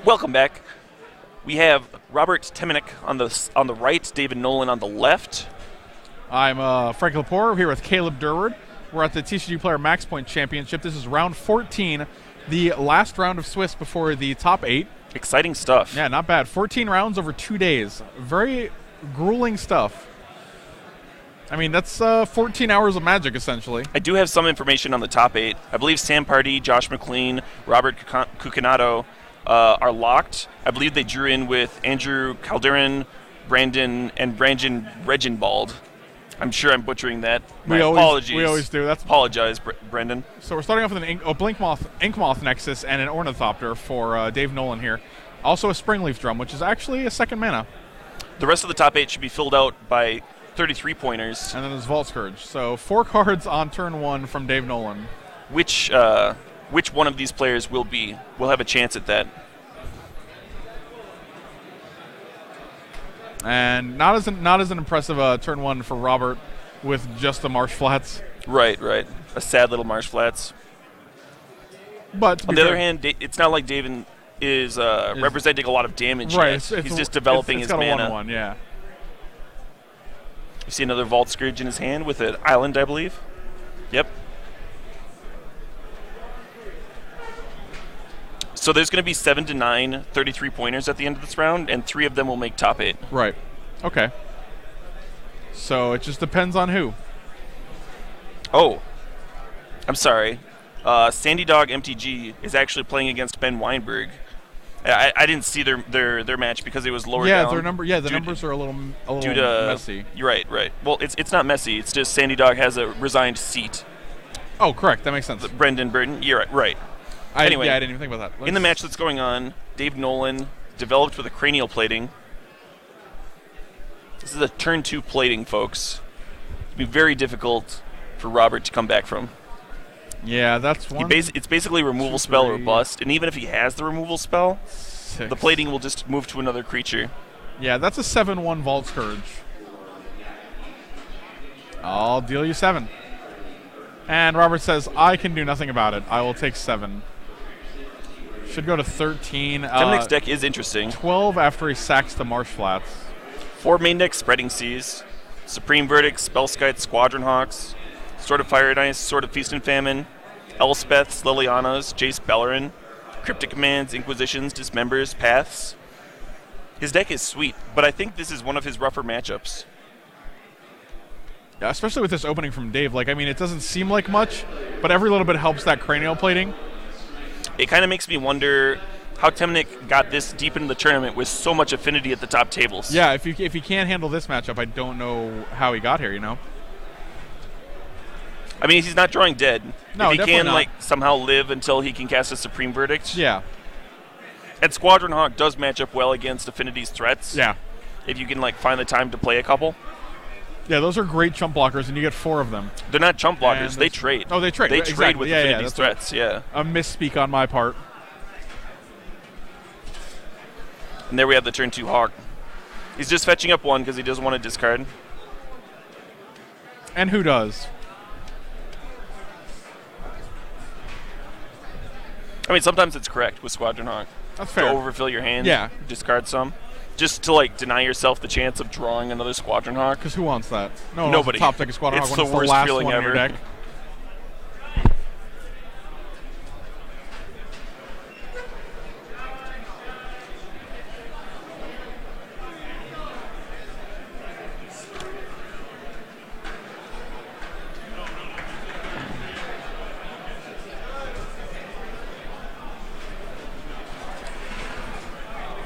Welcome back. We have Robert Temenak on the right, David Nolan on the left. I'm Frank Lepore here with Caleb Durward. We're at the TCGPlayer Max Point Championship. This is round 14, the last round of Swiss before the top 8. Exciting stuff. Yeah, not bad. 14 rounds over 2 days. Very grueling stuff. I mean, that's 14 hours of magic, essentially. I do have some information on the top 8. I believe Sam Pardee, Josh McLean, Robert Cucinato are locked. I believe they drew in with Andrew Calderon, Brandon Reginbald. I'm sure I'm butchering that. Apologies. We always do. Apologize, Brendan. So we're starting off with an Inkmoth Nexus and an Ornithopter for Dave Nolan here. Also a Springleaf Drum, which is actually a second mana. The rest of the top 8 should be filled out by 33 pointers. And then there's Vault Scourge. So 4 cards on turn 1 from Dave Nolan. Which one of these players will have a chance at that? And not as an impressive turn 1 for Robert with just the Marsh Flats. Right. A sad little Marsh Flats. But on the other hand, it's not like David is representing a lot of damage yet. He's just developing his mana. It's got a 1/1, yeah. You see another Vault Scourge in his hand with an island, I believe. Yep. So there's going to be 7 to 9 33 pointers at the end of this round, and 3 of them will make top 8. Right. Okay. So it just depends on who. Oh, I'm sorry. Sandy Dog MTG is actually playing against Ben Weinberg. I didn't see their match because it was lower down. The numbers are a little messy. You're right. Well, it's not messy. It's just Sandy Dog has a resigned seat. Oh, correct. That makes sense. Brendan Burton. You're right. Anyway, I didn't even think about that. In the match that's going on, Dave Nolan developed with a cranial plating. This is a turn 2 plating, folks. It'll be very difficult for Robert to come back from. Yeah, that's one. It's basically removal spell or bust, and even if he has the removal spell, the plating will just move to another creature. Yeah, that's a 7/1 Vault Scourge. I'll deal you 7. And Robert says, I can do nothing about it. I will take 7. Should go to 13. Temenak's deck is interesting. 12 after he sacks the Marsh Flats. 4 main deck Spreading Seas, Supreme Verdict, Spellskite, Squadron Hawks, Sword of Fire and Ice, Sword of Feast and Famine, Elspeths, Lilianas, Jace Bellerin, Cryptic Commands, Inquisitions, Dismembers, Paths. His deck is sweet, but I think this is one of his rougher matchups. Yeah, especially with this opening from Dave. It doesn't seem like much, but every little bit helps that cranial plating. It kind of makes me wonder how Temenak got this deep into the tournament with so much affinity at the top tables. Yeah, if he can't handle this matchup, I don't know how he got here, you know? I mean, he's not drawing dead. No, if he definitely can, not. somehow live until he can cast a Supreme Verdict. Yeah. And Squadron Hawk does match up well against Affinity's threats. Yeah. If you can, find the time to play a couple. Yeah, those are great chump blockers, and you get 4 of them. They're not chump blockers. They trade. Oh, they trade. They exactly. trade with Affinity's threats, yeah. A misspeak on my part. And there we have the turn 2 Hawk. He's just fetching up 1 because he doesn't want to discard. And who does? I mean, sometimes it's correct with Squadron Hawk. That's fair. To overfill your hand, yeah. Discard some. Just to, deny yourself the chance of drawing another Squadron Hawk. Because who wants that? No, nobody. Top deck of Squadron Hawk it's when the it's worst the last feeling one ever. In your deck.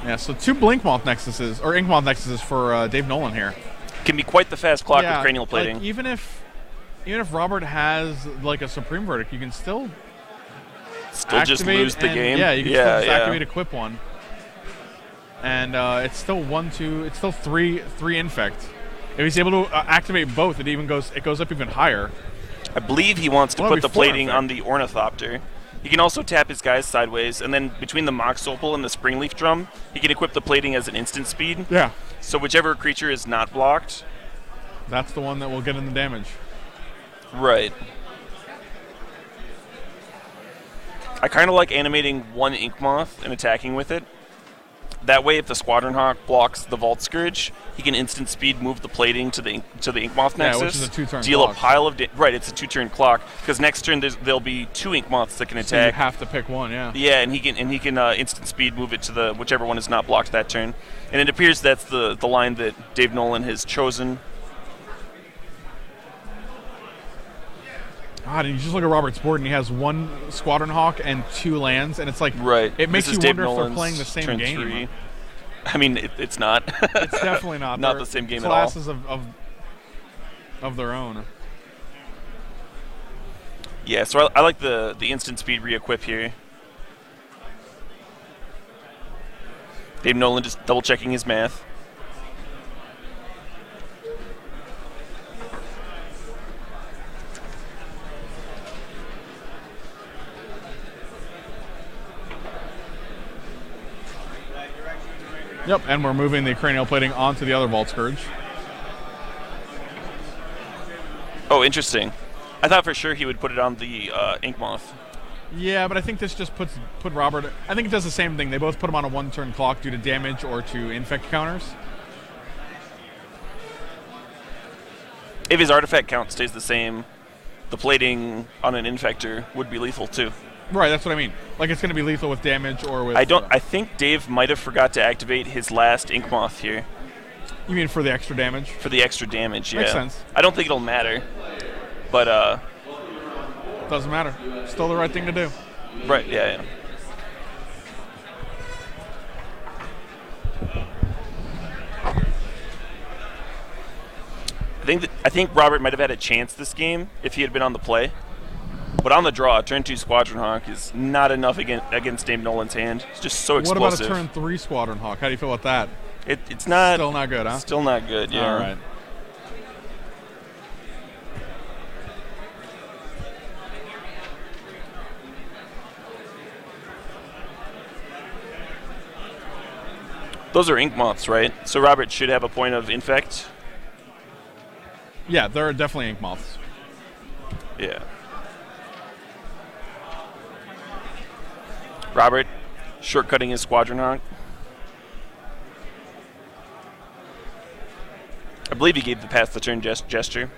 Yeah, so 2 Blinkmoth Nexuses, or Inkmoth Nexuses for Dave Nolan here. Can be quite the fast clock with cranial plating. Even if Robert has a Supreme Verdict, you can still just lose the game. Yeah, you can still just activate Equip 1. And it's still 1/2. It's still 3 Infect. If he's able to activate both, it goes up even higher. I believe he wants to put the plating on the Ornithopter. He can also tap his guys sideways, and then between the Mox Opal and the Springleaf Drum, he can equip the plating as an instant speed. Yeah. So whichever creature is not blocked, that's the one that will get in the damage. Right. I kind of like animating 1 Inkmoth and attacking with it. That way, if the Squadron Hawk blocks the Vault Scourge, he can instant speed move the plating to the Ink Moth Nexus. Yeah, which is a 2-turn deal clock. a pile of right. It's a 2-turn clock because next turn there'll be 2 Ink Moths that can attack. So you have to pick one, yeah. Yeah, and he can instant speed move it to the whichever one is not blocked that turn. And it appears that's the line that Dave Nolan has chosen. God, and you just look at Robert's board, and he has 1 Squadron Hawk and 2 lands, and it's like right. It makes this you is Dave wonder if Nolan's they're playing the same turn game. 3. I mean, it's not. It's definitely not. Not They're the same game at all. Classes of their own. Yeah, so I like the instant speed re-equip here. Dave Nolan just double-checking his math. Yep, and we're moving the cranial plating onto the other Vault Scourge. Oh, interesting. I thought for sure he would put it on the Ink Moth. Yeah, but I think this just put Robert. I think it does the same thing. They both put him on a 1-turn clock due to damage or to infect counters. If his artifact count stays the same, the plating on an infector would be lethal too. Right, that's what I mean. Like it's going to be lethal with damage or with. I think Dave might have forgot to activate his last Ink Moth here. You mean for the extra damage? For the extra damage, yeah. Makes sense. I don't think it'll matter, but doesn't matter. Still the right thing to do. Right. Yeah. I think Robert might have had a chance this game if he had been on the play. But on the draw, turn 2 Squadron Hawk is not enough against Dave Nolan's hand. It's just so explosive. What about a turn 3 Squadron Hawk? How do you feel about that? It's not... Still not good, huh? Still not good, yeah. All right. Those are Ink Moths, right? So Robert should have a point of infect? Yeah, they're definitely Ink Moths. Yeah. Robert shortcutting his Squadron Hawk. I believe he gave the pass the turn gesture.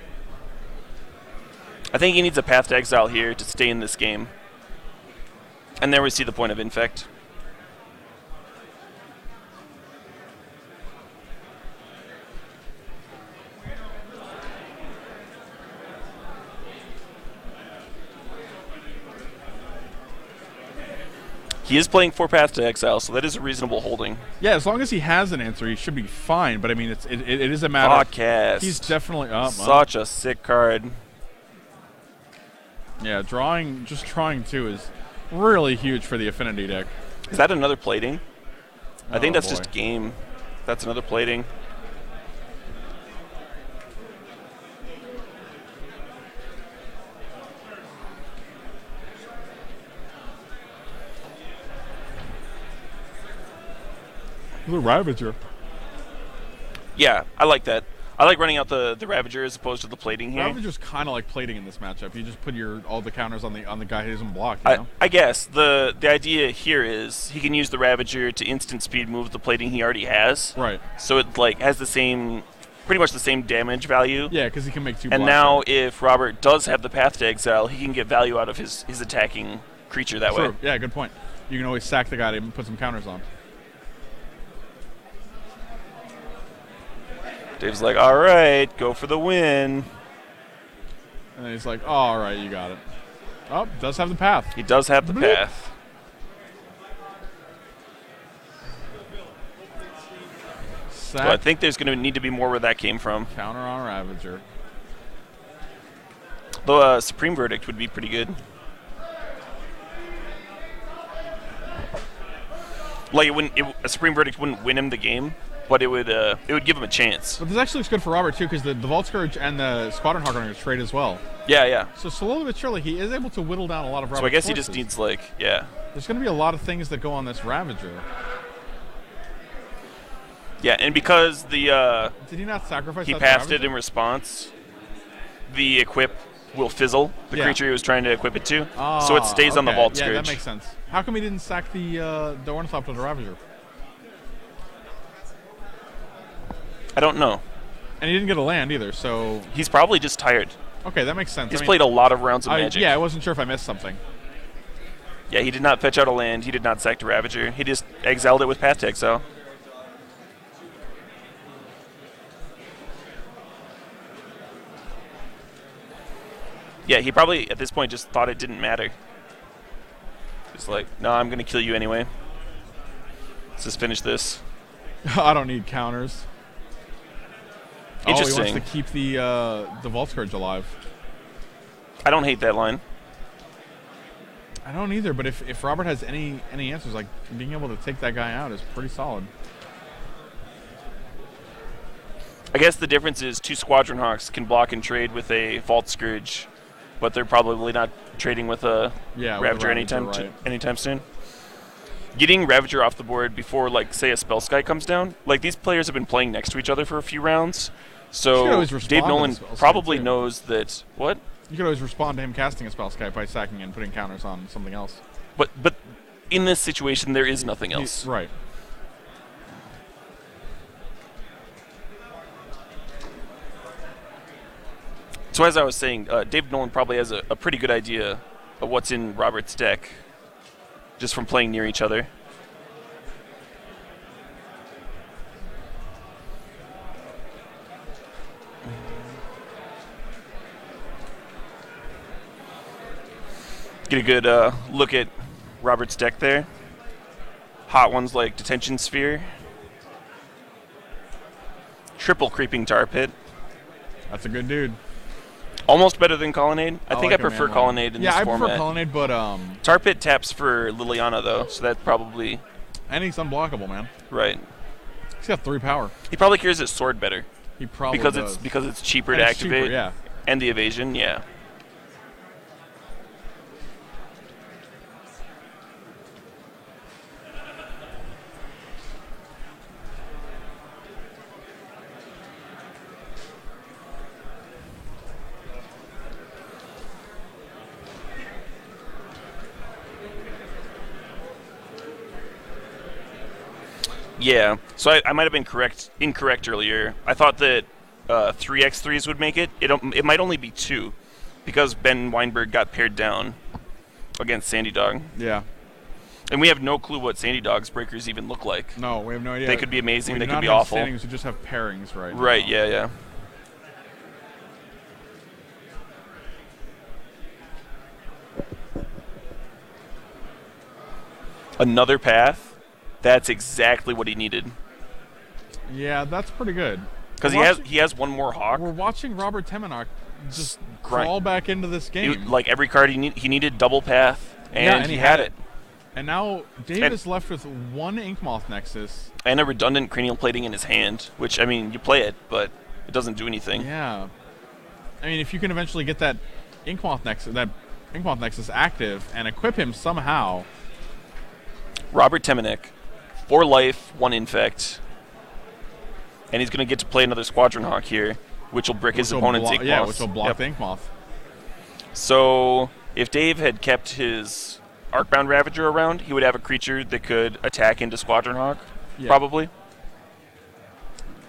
I think he needs a path to exile here to stay in this game. And there we see the point of infect. He is playing 4 Path to Exile, so that is a reasonable holding. Yeah, as long as he has an answer, he should be fine. But I mean, it is a matter. Broadcast. He's definitely up. Such a sick card. Yeah, drawing 2 is really huge for the Affinity deck. Is that another plating? I think that's boy. just game. That's another plating. The Ravager. Yeah, I like that. I like running out the Ravager as opposed to the plating here. Ravager's kind of like plating in this matchup. You just put all the counters on the guy who doesn't block. You know? I guess the idea here is he can use the Ravager to instant speed move the plating he already has. Right. So it like has pretty much the same damage value. Yeah, because he can make 2. And now if Robert does have the path to exile, he can get value out of his attacking creature that way. Yeah, good point. You can always sack the guy and put some counters on. Dave's like, all right, go for the win. And then he's like, oh, all right, you got it. Oh, does have the path. He does have the Bloop. path. Sack. So I think there's going to need to be more where that came from. Counter on Ravager. Though Supreme Verdict would be pretty good. Like a Supreme Verdict wouldn't win him the game, but it would give him a chance. But this actually looks good for Robert too, because the Vault Scourge and the Squadron Hawk are going to trade as well. Yeah. So slowly but surely, he is able to whittle down a lot of Robert's So I guess he forces. just needs yeah. There's going to be a lot of things that go on this Ravager. Yeah, and because Did he not sacrifice he that passed Ravager? it in response, the equip will fizzle the creature he was trying to equip it to, so it stays on the Vault Scourge. Yeah, that makes sense. How come he didn't sack the Ornithopter to the Ravager? I don't know. And he didn't get a land either, so... He's probably just tired. Okay, that makes sense. He's played a lot of rounds of Magic. Yeah, I wasn't sure if I missed something. Yeah, he did not fetch out a land. He did not sack the Ravager. He just exiled it with Path to Exile. Yeah, he probably, at this point, just thought it didn't matter. Just like, no, I'm going to kill you anyway. Let's just finish this. I don't need counters. Interesting. Oh, he wants to keep the Vault Scourge alive. I don't hate that line. I don't either, but if Robert has any answers, like being able to take that guy out is pretty solid. I guess the difference is 2 Squadron Hawks can block and trade with a Vault Scourge, but they're probably not trading with a Ravager anytime soon. Getting Ravager off the board before, like, say, a Spellskite comes down, like, these players have been playing next to each other for a few rounds, so Dave Nolan probably knows that... What? You could always respond to him casting a Spellskite by sacking and putting counters on something else. But in this situation, there is nothing else. Right. So as I was saying, Dave Nolan probably has a pretty good idea of what's in Robert's deck, just from playing near each other. Get a good look at Robert's deck there. Hot ones like Detention Sphere. Triple Creeping Tar Pit. That's a good dude. Almost better than Colonnade. I think like I prefer Colonnade in this format. Yeah, I prefer Colonnade, but... Tar Pit taps for Liliana, though, so that probably... And he's unblockable, man. Right. He's got 3 power. He probably cures his sword better. He probably does. Because it's cheaper to activate. Cheaper, yeah. And the evasion, yeah. Yeah, so I might have been incorrect earlier. I thought that 3x3s would make it. It might only be 2, because Ben Weinberg got paired down against Sandy Dog. Yeah. And we have no clue what Sandy Dog's breakers even look like. No, we have no idea. They could be amazing, they could be awful. awful. Standings, we just have pairings right now. Right, yeah. Another path. That's exactly what he needed. Yeah, that's pretty good. Because he has one more Hawk. We're watching Robert Temenak just crawl back into this game. Like every card he needed double path, and he had it. And now Dave is left with 1 Inkmoth Nexus. And a redundant cranial plating in his hand, which, I mean, you play it, but it doesn't do anything. Yeah. I mean, if you can eventually get that Inkmoth Nexus active and equip him somehow. Robert Temenak. 4 life, 1 infect. And he's going to get to play another Squadron Hawk here, which will brick his opponent's Inkmoth. Yeah, which will block the Inkmoth. So, if Dave had kept his Arcbound Ravager around, he would have a creature that could attack into Squadron Hawk, probably.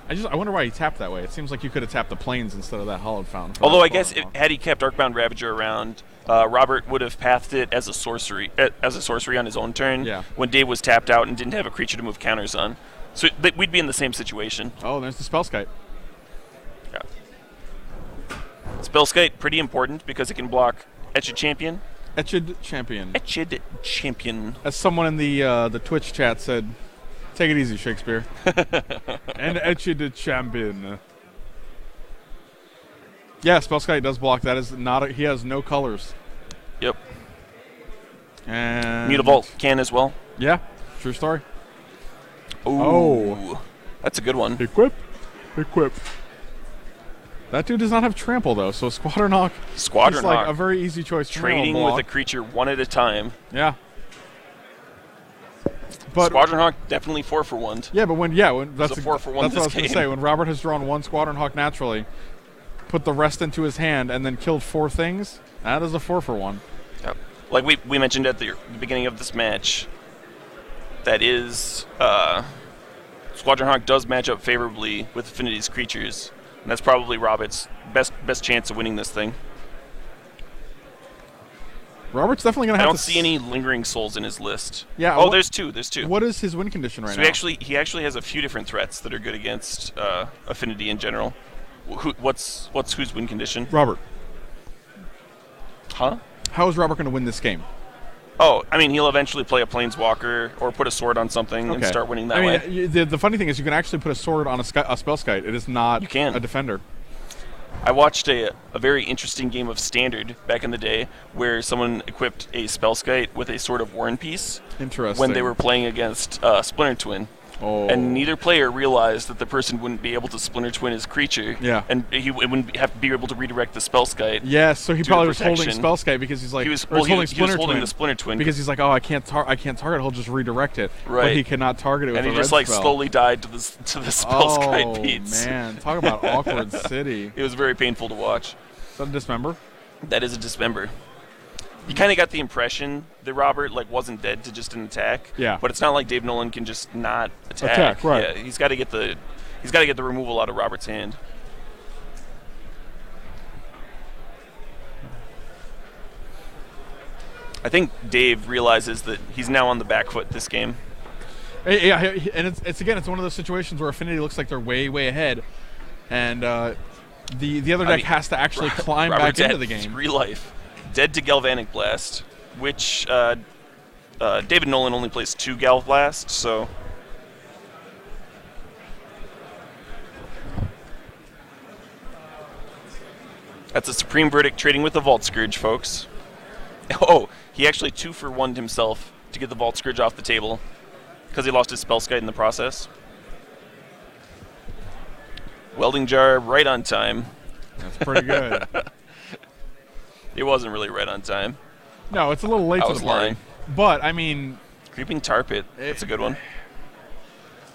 I wonder why he tapped that way. It seems like you could have tapped the planes instead of that Hollowed Fountain. Although I guess had he kept Arcbound Ravager around, Robert would have pathed it as a sorcery on his own turn. Yeah. When Dave was tapped out and didn't have a creature to move counters on, so we'd be in the same situation. Oh, there's the Spellskite. Yeah. Spellskite pretty important because it can block Etched Champion. Etched Champion. Etched Champion. As someone in the Twitch chat said, take it easy, Shakespeare. And Etched Champion. Yeah, Spellskite does block. That is not. He has no colors. Yep. And Mutavault can as well. Yeah, true story. Ooh, oh, that's a good one. Equip. That dude does not have trample though, so Squadron Hawk. Squadron Hawk, like a very easy choice. Trading with a creature one at a time. Yeah. But Squadron Hawk definitely 4-for-1. Yeah, but when that's a 4-for-1. That's what I was going to say. When Robert has drawn 1 Squadron Hawk naturally, put the rest into his hand, and then killed 4 things, that is a 4-for-1. Yep. Like we mentioned at the beginning of this match, that is Squadron Hawk does match up favorably with Affinity's creatures, and that's probably Robert's best chance of winning this thing. Robert's definitely going to have I to... don't see any lingering souls in his list. Yeah. Oh, there's two. There's two. What is his win condition right now? He actually has a few different threats that are good against Affinity in general. What's whose win condition? Robert. Huh? How is Robert going to win this game? Oh, I mean, he'll eventually play a Planeswalker or put a sword on something and start winning that way. I mean, the funny thing is you can actually put a sword on a Spellskite. It is not a defender. I watched a very interesting game of Standard back in the day where someone equipped a Spellskite with a Sword of War and Peace. Interesting. When they were playing against Splinter Twin. Oh. And neither player realized that the person wouldn't be able to Splinter Twin his creature. Yeah. And he wouldn't have to be able to redirect the Spellskite. Yes, so he probably was holding Spellskite because he's like... He was holding the Splinter Twin. Because he's like, oh, I can't target it, he'll just redirect it. Right. But he cannot target it with a red And he just spell. slowly died to the Spellskite beats. Oh, man. Talk about awkward city. It was very painful to watch. Is that a dismember? That is a dismember. You kind of got the impression that Robert wasn't dead to just an attack. Yeah. But it's not like Dave Nolan can just not attack. Right. Yeah, he's got to get the removal out of Robert's hand. I think Dave realizes that he's now on the back foot this game. Yeah, and it's one of those situations where Affinity looks like they're way ahead, and the other deck has to actually climb Robert's back into the game. 3 life. Dead to Galvanic Blast, which David Nolan only plays 2 Gal Blast, so... That's a Supreme Verdict trading with the Vault Scourge, folks. Oh, he actually 2-for-1'd himself to get the Vault Scourge off the table because he lost his Spellskite in the process. Welding Jar right on time. That's pretty good. It wasn't really right on time. No, it's a little late to the party. Lying. But, I mean... Creeping Tar Pit. That's a good one.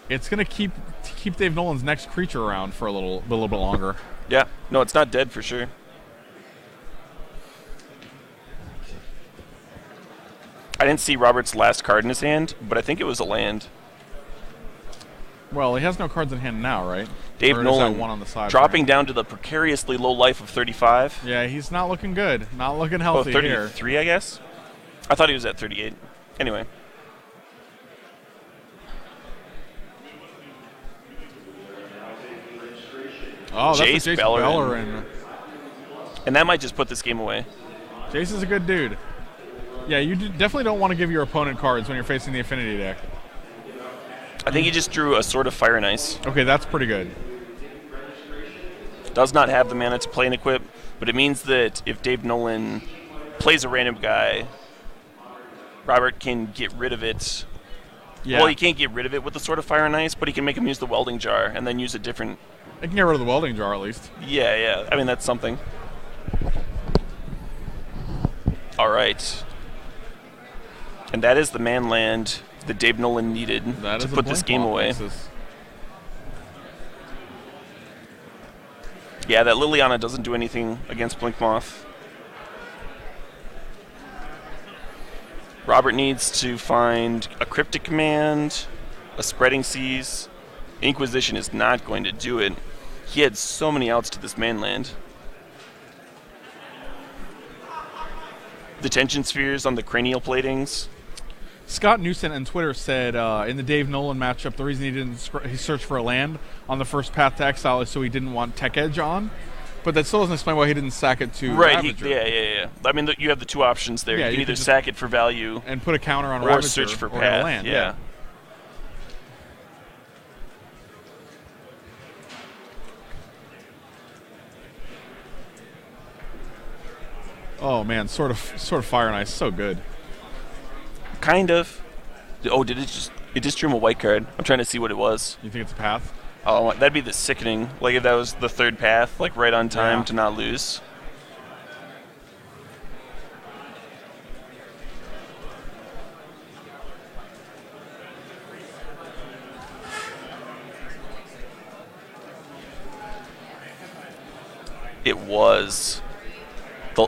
It's going to keep Dave Nolan's next creature around for a little bit longer. Yeah. No, it's not dead for sure. I didn't see Robert's last card in his hand, but I think it was a land. Well, he has no cards in hand now, right? Dave Nolan one on the side dropping down to the precariously low life of 35. Yeah, he's not looking good. Not looking healthy 33, here. I guess? I thought he was at 38. Anyway. Oh, that's Jace a Jace Bellerin. And that might just put this game away. Jace is a good dude. Yeah, you definitely don't want to give your opponent cards when you're facing the Affinity deck. I think he just drew a Sword of Fire and Ice. Okay, that's pretty good. Does not have the mana to play and equip, but it means that if Dave Nolan plays a random guy, Robert can get rid of it. Yeah. Well, he can't get rid of it with the Sword of Fire and Ice, but he can make him use the Welding Jar and then use a different... I can get rid of the Welding Jar at least. Yeah. I mean, that's something. All right. And that is the man land that Dave Nolan needed to put this game away. Yeah, that Liliana doesn't do anything against Blink Moth. Robert needs to find a Cryptic Command, a Spreading Seas. Inquisition is not going to do it. He had so many outs to this manland. Detention Spheres on the Cranial Platings. Scott Newson on Twitter said in the Dave Nolan matchup, the reason he searched for a land on the first Path to Exile is so he didn't want Tech Edge on. But that still doesn't explain why he didn't sack it to Ravager. Yeah. I mean, you have the 2 options there. You can either sack it for value and put a counter on or Ravager, search for or Path. Land. Yeah. Oh man, sort of Fire and Ice, so good. Kind of. Oh, did it just drew him a white card? I'm trying to see what it was. You think it's a Path? Oh, that'd be the Sickening. Like if that was the 3rd Path, like right on time to not lose. It was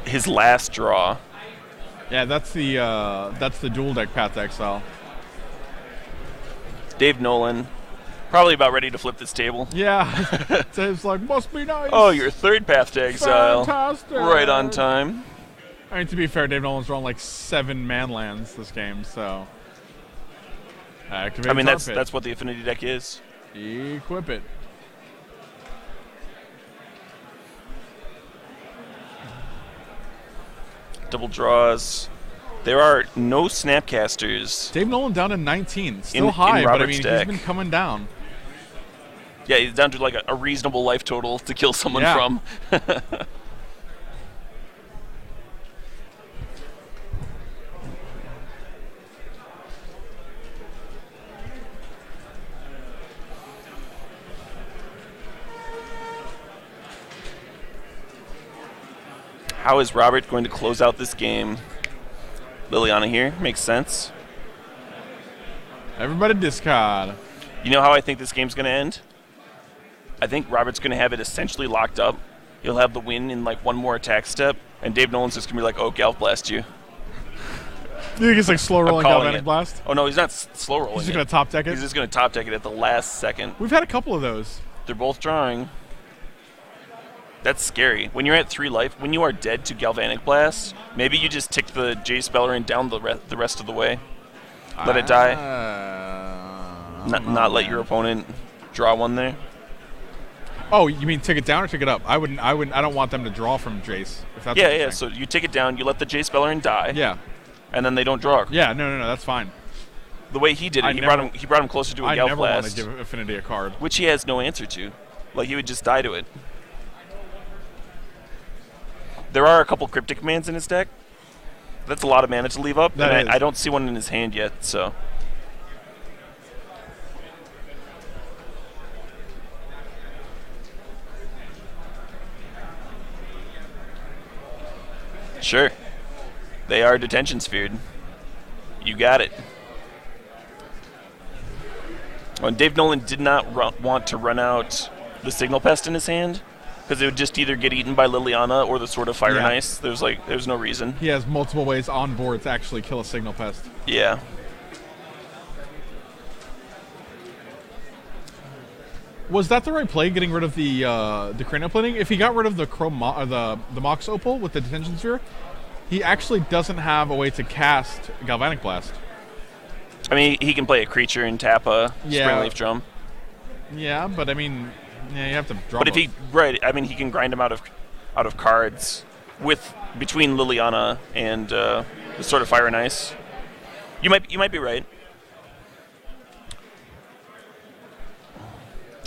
his last draw. Yeah, that's the dual deck Path to Exile. Dave Nolan Probably about ready to flip this table. Yeah. So it's like, must be nice. Oh, your third path to exile. Fantastic. Right on time. I mean, to be fair, Dave Nolan's drawn like 7 man-lands this game, so... Activate that's what the Affinity deck is. Equip it. Double draws. There are no Snapcasters. Dave Nolan down to 19. Still high, but I mean, he's been coming down. Yeah, he's down to like a reasonable life total to kill someone from. How is Robert going to close out this game? Liliana here. Makes sense. Everybody discard. You know how I think this game's going to end? I think Robert's going to have it essentially locked up. He'll have the win in like one more attack step, and Dave Nolan's just going to be like, oh, Galv Blast you. You think he's like slow rolling Galvanic Blast? Oh, no, he's not slow rolling. He's just going to top deck it? He's just going to top deck it at the last second. We've had a couple of those. They're both drawing. That's scary. When you're at 3 life, when you are dead to Galvanic Blast, maybe you just tick the Jace Bellerin down the rest of the way. Let it die. Not let your opponent draw one there. Oh, you mean tick it down or tick it up? I don't want them to draw from Jace. If that's yeah. So you take it down, you let the Jace Bellerin die. Yeah. And then they don't draw. Yeah, no, that's fine. The way he did it, he brought him closer to a Galv Blast. I never want to give Affinity a card. Which he has no answer to. Like, he would just die to it. There are a couple Cryptic Commands in his deck. That's a lot of mana to leave up. And I don't see one in his hand yet, so... Sure. They are Detention Sphered. You got it. Well, Dave Nolan did not want to run out the Signal Pest in his hand, because it would just either get eaten by Liliana or the Sword of Fire and Ice. There's no reason. He has multiple ways on board to actually kill a Signal Pest. Yeah. Was that the right play, getting rid of the Cranial Plating? If he got rid of the the Mox Opal with the Detention Sphere, he actually doesn't have a way to cast Galvanic Blast. I mean, he can play a creature and tap a Springleaf Drum. Yeah, but I mean, you have to draw. But if he he can grind him out of cards between Liliana and the Sword of Fire and Ice. You might be right.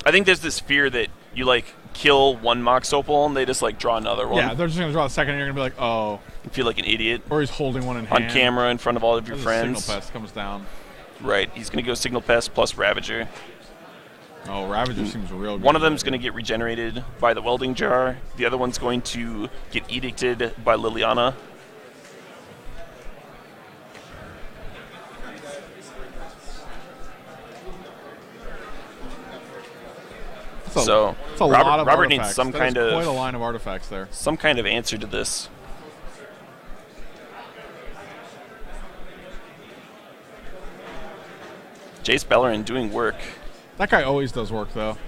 I think there's this fear that you kill one Mox Opal and they just draw another one. Yeah, they're just gonna draw the second and you're gonna be like, oh. You feel like an idiot. Or he's holding one in hand. On camera in front of all of your friends. Signal Pest comes down. Right, he's gonna go Signal Pest plus Ravager. Oh, Ravager seems real good. One of them's gonna get regenerated by the Welding Jar. The other one's going to get edicted by Liliana. So Robert needs some kind of quite a line of artifacts there. Some kind of answer to this. Jace Bellerin doing work. That guy always does work, though.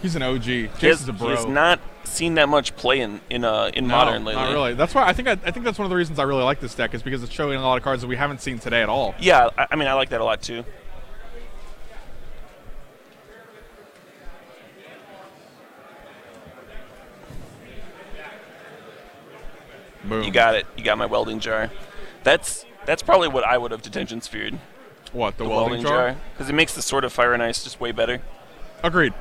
He's an OG. Jace is a bro. He has not seen that much play in Modern lately. Not really. That's why I think that's one of the reasons I really like this deck, is because it's showing a lot of cards that we haven't seen today at all. Yeah, I mean, I like that a lot too. Boom. You got it. You got my Welding Jar. That's probably what I would have Detention Sphered. What, the welding jar? Because it makes the Sword of Fire and Ice just way better. Agreed.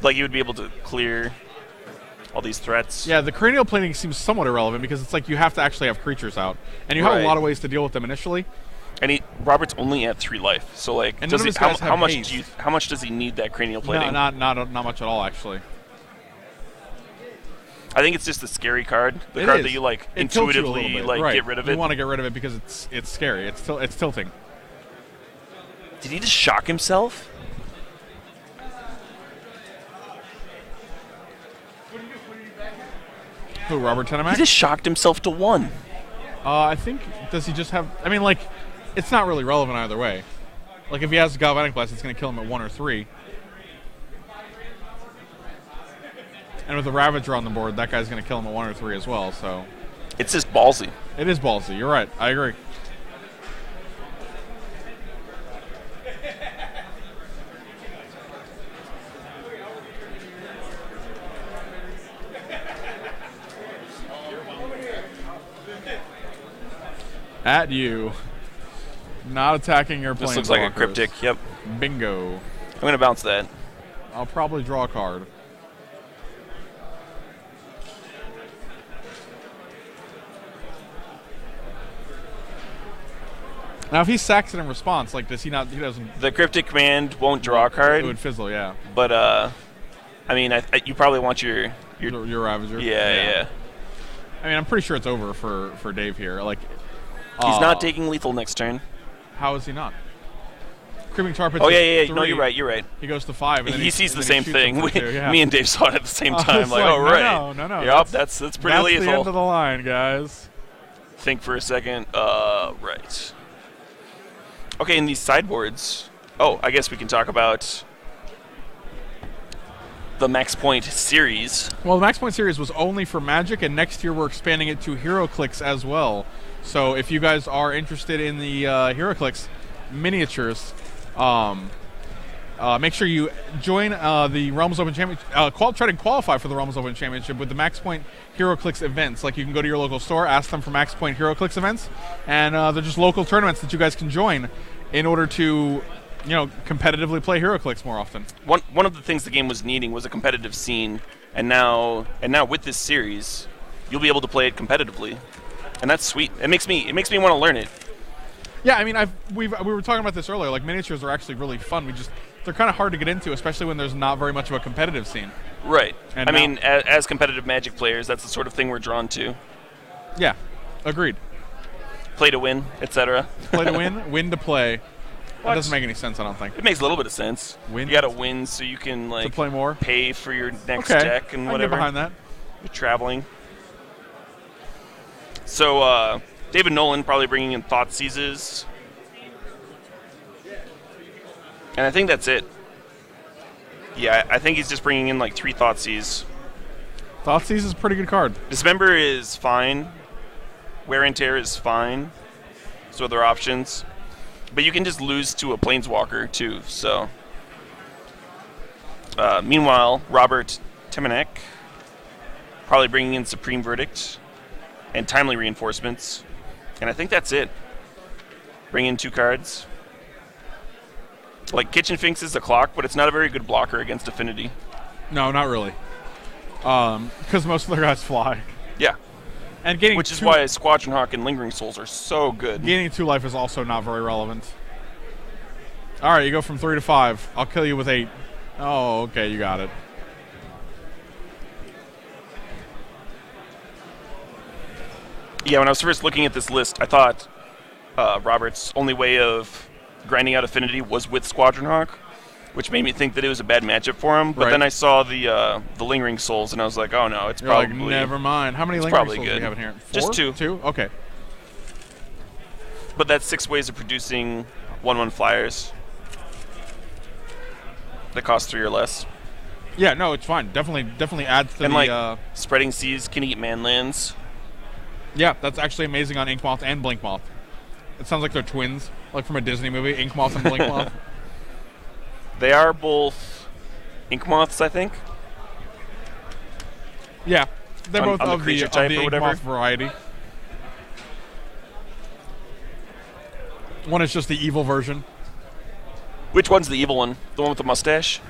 You would be able to clear all these threats. Yeah, the Cranial Plating seems somewhat irrelevant because it's you have to actually have creatures out. And you have a lot of ways to deal with them initially. And Robert's only at 3 life, so how much does he need that Cranial Plating? No, not much at all, actually. I think it's just a scary card. The card that you intuitively get rid of it. You want to get rid of it because it's scary. It's tilting. Did he just shock himself? Who, Robert Temenak? He just shocked himself to 1. I think, does he just have... I mean, like, it's not really relevant either way. Like, if he has Galvanic Blast, it's going to kill him at 1 or 3. And with the Ravager on the board, that guy's going to kill him at 1 or 3 as well, so... It's just ballsy. It is ballsy. You're right. I agree. At you. Not attacking your planeswalkers. This looks like a cryptic, yep. Bingo. I'm going to bounce that. I'll probably draw a card. Now, if he sacks it in response, like, does he not? He doesn't. The cryptic command won't draw a card. It would fizzle, yeah. But I mean, you probably want your Ravager. Yeah. I mean, I'm pretty sure it's over for Dave here. Like, he's not taking lethal next turn. How is he not? Creeping Tar Pits. Oh yeah. No, you're right. He goes to 5. And he sees the same thing. Yeah. Me and Dave saw it at the same time. Like, oh right. No. Yep, that's pretty lethal. That's the end of the line, guys. Think for a second. Right. Okay, in these sideboards. Oh, I guess we can talk about the Max Point series. Well, the Max Point series was only for Magic, and next year we're expanding it to HeroClix as well. So if you guys are interested in the HeroClix miniatures, make sure you join the Realms Open Championship. Try to qualify for the Realms Open Championship with the Max Point HeroClix events. Like, you can go to your local store, ask them for Max Point HeroClix events, and they're just local tournaments that you guys can join in order to, competitively play HeroClix more often. One of the things the game was needing was a competitive scene, and now with this series, you'll be able to play it competitively, and that's sweet. It makes me want to learn it. Yeah, I mean, we were talking about this earlier. Like, miniatures are actually really fun. They're kind of hard to get into, especially when there's not very much of a competitive scene. Right. And I mean, as competitive Magic players, that's the sort of thing we're drawn to. Yeah, agreed. Play to win, etc. Play to win, win to play. That doesn't make any sense, I don't think. It makes a little bit of sense. Win. You got to win so you can to play more, pay for your next deck and whatever. I can get behind that. You're traveling. So David Nolan probably bringing in Thoughtseizes. And I think that's it. Yeah, I think he's just bringing in like 3 Thoughtseize. Thoughtseize is a pretty good card. Dismember is fine. Wear and Tear is fine. So there are options. But you can just lose to a Planeswalker too, so. Meanwhile, Robert Temenak probably bringing in Supreme Verdict and Timely Reinforcements. And I think that's it. Bring in 2 cards. Like, Kitchen Finks is a clock, but it's not a very good blocker against Affinity. No, not really. Because most of their guys fly. Yeah. And gaining Which is why Squadron Hawk and Lingering Souls are so good. Gaining 2 life is also not very relevant. All right, you go from 3 to 5. I'll kill you with 8. Oh, okay, you got it. Yeah, when I was first looking at this list, I thought Robert's only way of grinding out Affinity was with Squadron Hawk, which made me think that it was a bad matchup for him. But then I saw the Lingering Souls, and I was like, oh no, it's probably... Like, never mind. How many Lingering Souls do you have in here? 4? Just 2. 2? Okay. But that's 6 ways of producing 1/1 flyers that cost 3 or less. Yeah, no, it's fine. Definitely adds to and Spreading Seas can eat manlands. Yeah, that's actually amazing on Inkmoth and Blinkmoth. It sounds like they're twins, like from a Disney movie, Inkmoth and Blinkmoth. They are both Inkmoths, I think. Yeah, they're both on of the Inkmoth variety. One is just the evil version. Which one's the evil one? The one with the mustache?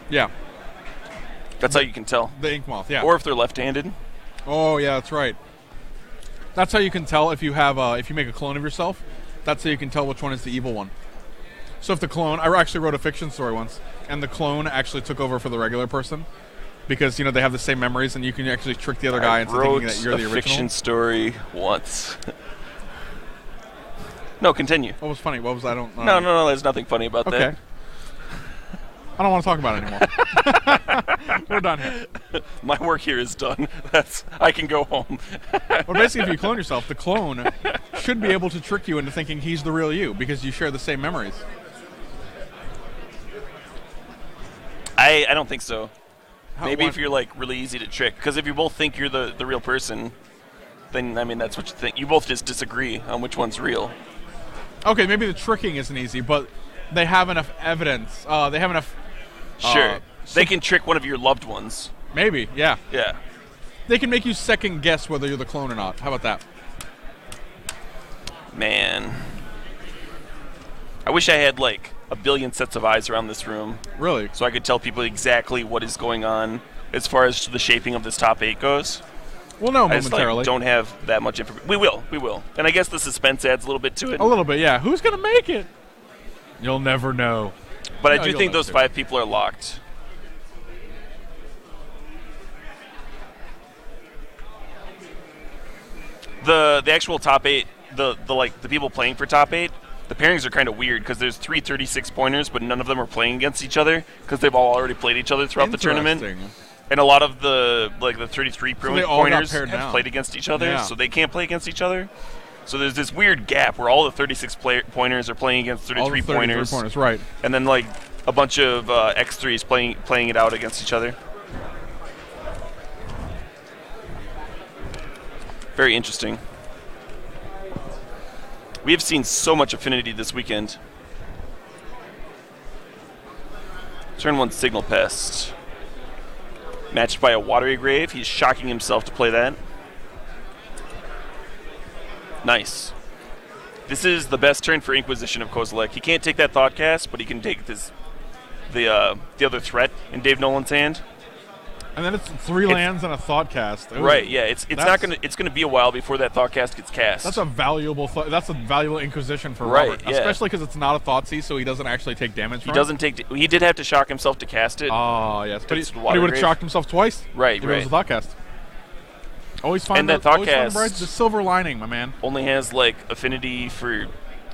Yeah. That's how you can tell. The Inkmoth, yeah. Or if they're left-handed. Oh, yeah, that's right. That's how you can tell if you have if you make a clone of yourself. That's how you can tell which one is the evil one. So if the clone, I actually wrote a fiction story once, and the clone actually took over for the regular person because they have the same memories, and you can actually trick the other guy into thinking that you're the original. I wrote a fiction story once. No, continue. What was funny? What was I don't? No. There's nothing funny about that. Okay. I don't want to talk about it anymore. We're done here. My work here is done. I can go home. Well, basically, if you clone yourself, the clone should be able to trick you into thinking he's the real you because you share the same memories. I don't think so. Maybe if you're like really easy to trick, because if you both think you're the real person, then I mean that's what you think. You both just disagree on which one's real. Okay, maybe the tricking isn't easy, but they have enough evidence. They have enough. Sure, they can trick one of your loved ones. Maybe, yeah. Yeah. They can make you second guess whether you're the clone or not. How about that? Man, I wish I had like a billion sets of eyes around this room. Really? So I could tell people exactly what is going on as far as the shaping of this top 8 goes. We'll know I just, momentarily. don't have that much information. We will. And I guess the suspense adds a little bit to it. A little bit, yeah. Who's going to make it? You'll never know. But I do think those 5 people are locked. The actual top 8, the people playing for top 8, the pairings are kind of weird because there's 3 36-pointers, but none of them are playing against each other because they've all already played each other throughout the tournament. And a lot of the 33-pointers have played against each other, so they can't play against each other. So there's this weird gap where all the 36-pointers are playing against 33-pointers. Right. And then like a bunch of X3s playing it out against each other. Very interesting. We have seen so much affinity this weekend. Turn 1 Signal Pest. Matched by a Watery Grave. He's shocking himself to play that. Nice. This is the best turn for Inquisition of Kozilek. He can't take that Thoughtcast, but he can take the other threat in Dave Nolan's hand. And then it's 3 lands and a Thoughtcast. Ooh. Right, yeah. It's gonna be a while before that Thoughtcast gets cast. That's a valuable Inquisition for Robert. Yeah. Especially because it's not a Thoughtseize, so he doesn't actually take damage from it. He did have to shock himself to cast it. Oh, yes. But he would have shocked himself twice. Right, if it was a Thoughtcast. Always find that Thoughtcast the silver lining, my man. Only has like affinity for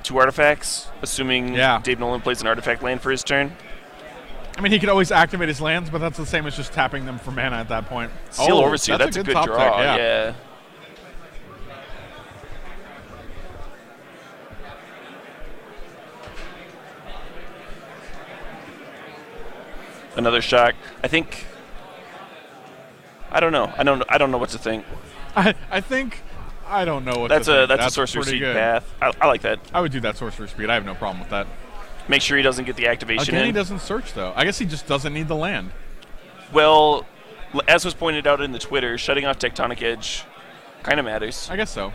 2 artifacts, assuming Dave Nolan plays an artifact land for his turn. I mean, he could always activate his lands, but that's the same as just tapping them for mana at that point. Seal Overseer, that's a good draw. Deck, yeah. Another shock. I think. I don't know. I don't know what to think. I think. I don't know what that's to think. That's a Sorcerer Seed path. I like that. I would do that Sorcerer Speed. I have no problem with that. Make sure he doesn't get the activation Again, in. he doesn't search, though. I guess he just doesn't need the land. Well, as was pointed out in the Twitter, shutting off Tectonic Edge kind of matters. I guess so.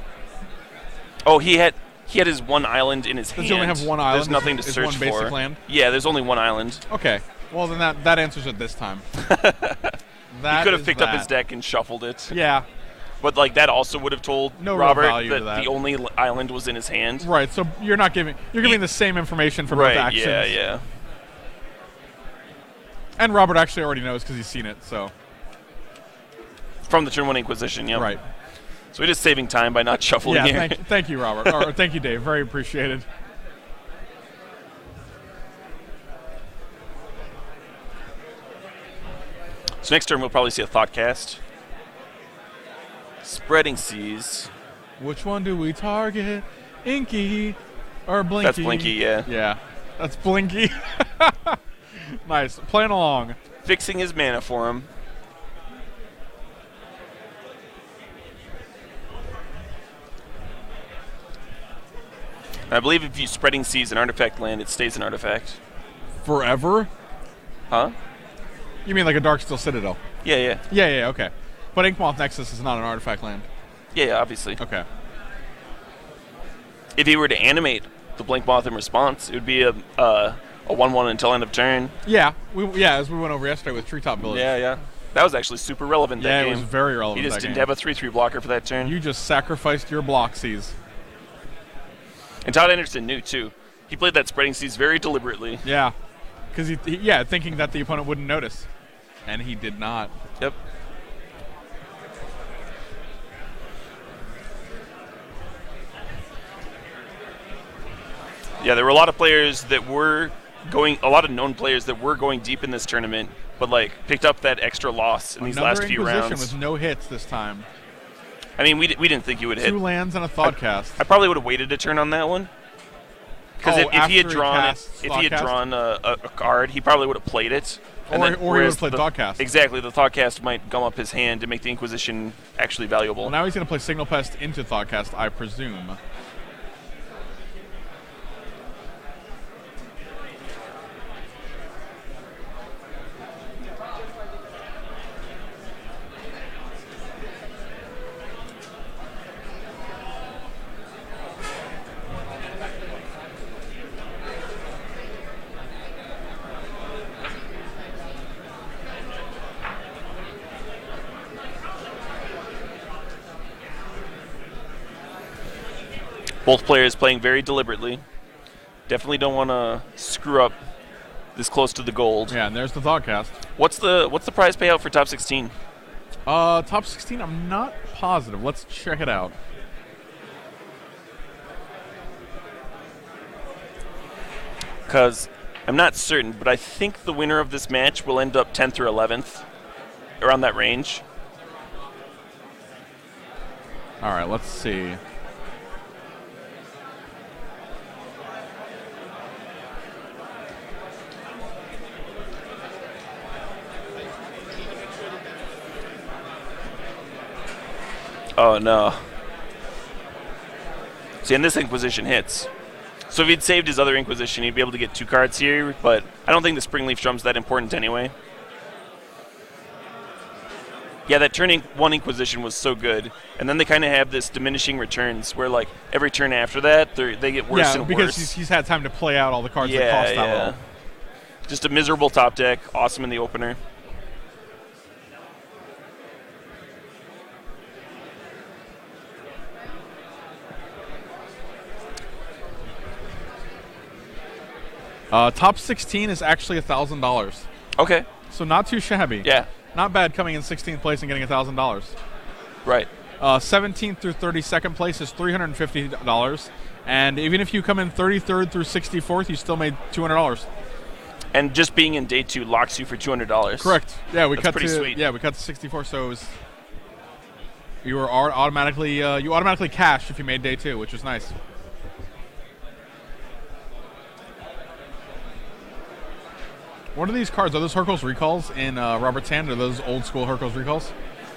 Oh, he had his 1 island in his hand. Does he only have 1 island? There's nothing to search one basic for. Land? Yeah, there's only 1 island. Okay. Well, then that answers it this time. He could have picked up his deck and shuffled it. Yeah. But like that also would have told Robert that the only island was in his hand. Right. So you're giving the same information for both actions. Yeah. And Robert actually already knows because he's seen it. So. From the turn 1 Inquisition, yeah. Right. So we're just saving time by not shuffling here. Thank you, Robert. Or thank you, Dave. Very appreciated. So next turn we'll probably see a Thoughtcast. Spreading Seas. Which one do we target? Inky or Blinky? That's Blinky, yeah. Yeah, that's Blinky. Nice. Playing along. Fixing his mana for him. I believe if you Spreading Seas an artifact land, it stays an artifact. Forever? Huh? You mean like a Darksteel Citadel? Yeah. Yeah, okay. But Inkmoth Nexus is not an artifact land. Yeah, obviously. Okay. If he were to animate the Blinkmoth in response, it would be a 1/1 until end of turn. Yeah, as we went over yesterday with Treetop Village. Yeah. That was actually super relevant that game. Yeah, it was very relevant. He just didn't have a 3/3 blocker for that turn. You just sacrificed your Bloxies. And Todd Anderson knew, too. He played that Spreading Seas very deliberately. Yeah. Because thinking that the opponent wouldn't notice. And he did not. Yep. Yeah, there were a lot of players that were a lot of known players that were going deep in this tournament, but like picked up that extra loss in these last few rounds. With no hits this time. I mean, we didn't think he would hit. 2 lands and a Thoughtcast. I probably would have waited a turn on that one. Because if he had drawn a card, he probably would have played it. Or he would have played Thoughtcast. Exactly, the Thoughtcast might gum up his hand to make the Inquisition actually valuable. Well, now he's going to play Signal Pest into Thoughtcast, I presume. Both players playing very deliberately. Definitely don't want to screw up this close to the gold. Yeah, and there's the Thoughtcast. What's the prize payout for top 16? Top 16, I'm not positive. Let's check it out. Because I'm not certain, but I think the winner of this match will end up 10th or 11th, around that range. All right, let's see. Oh, no. See, and this Inquisition hits. So if he'd saved his other Inquisition, he'd be able to get 2 cards here, but I don't think the Springleaf Drum's that important anyway. Yeah, that turning 1 Inquisition was so good. And then they kind of have this diminishing returns where, like, every turn after that, they get worse and worse. Yeah, because he's had time to play out all the cards that cost that little. Just a miserable top deck, awesome in the opener. Top 16 is actually $1,000. Okay. So not too shabby. Yeah. Not bad coming in 16th place and getting $1,000. Right. 17th through 32nd place is $350. And even if you come in 33rd through 64th, you still made $200. And just being in day 2 locks you for $200. Correct. Yeah, we cut pretty sweet. Yeah, we cut to 64. So it was, you were automatically cashed if you made day 2, which was nice. What are these cards? Are those Hercules Recalls in Robert's hand? Are those old school Hercules Recalls?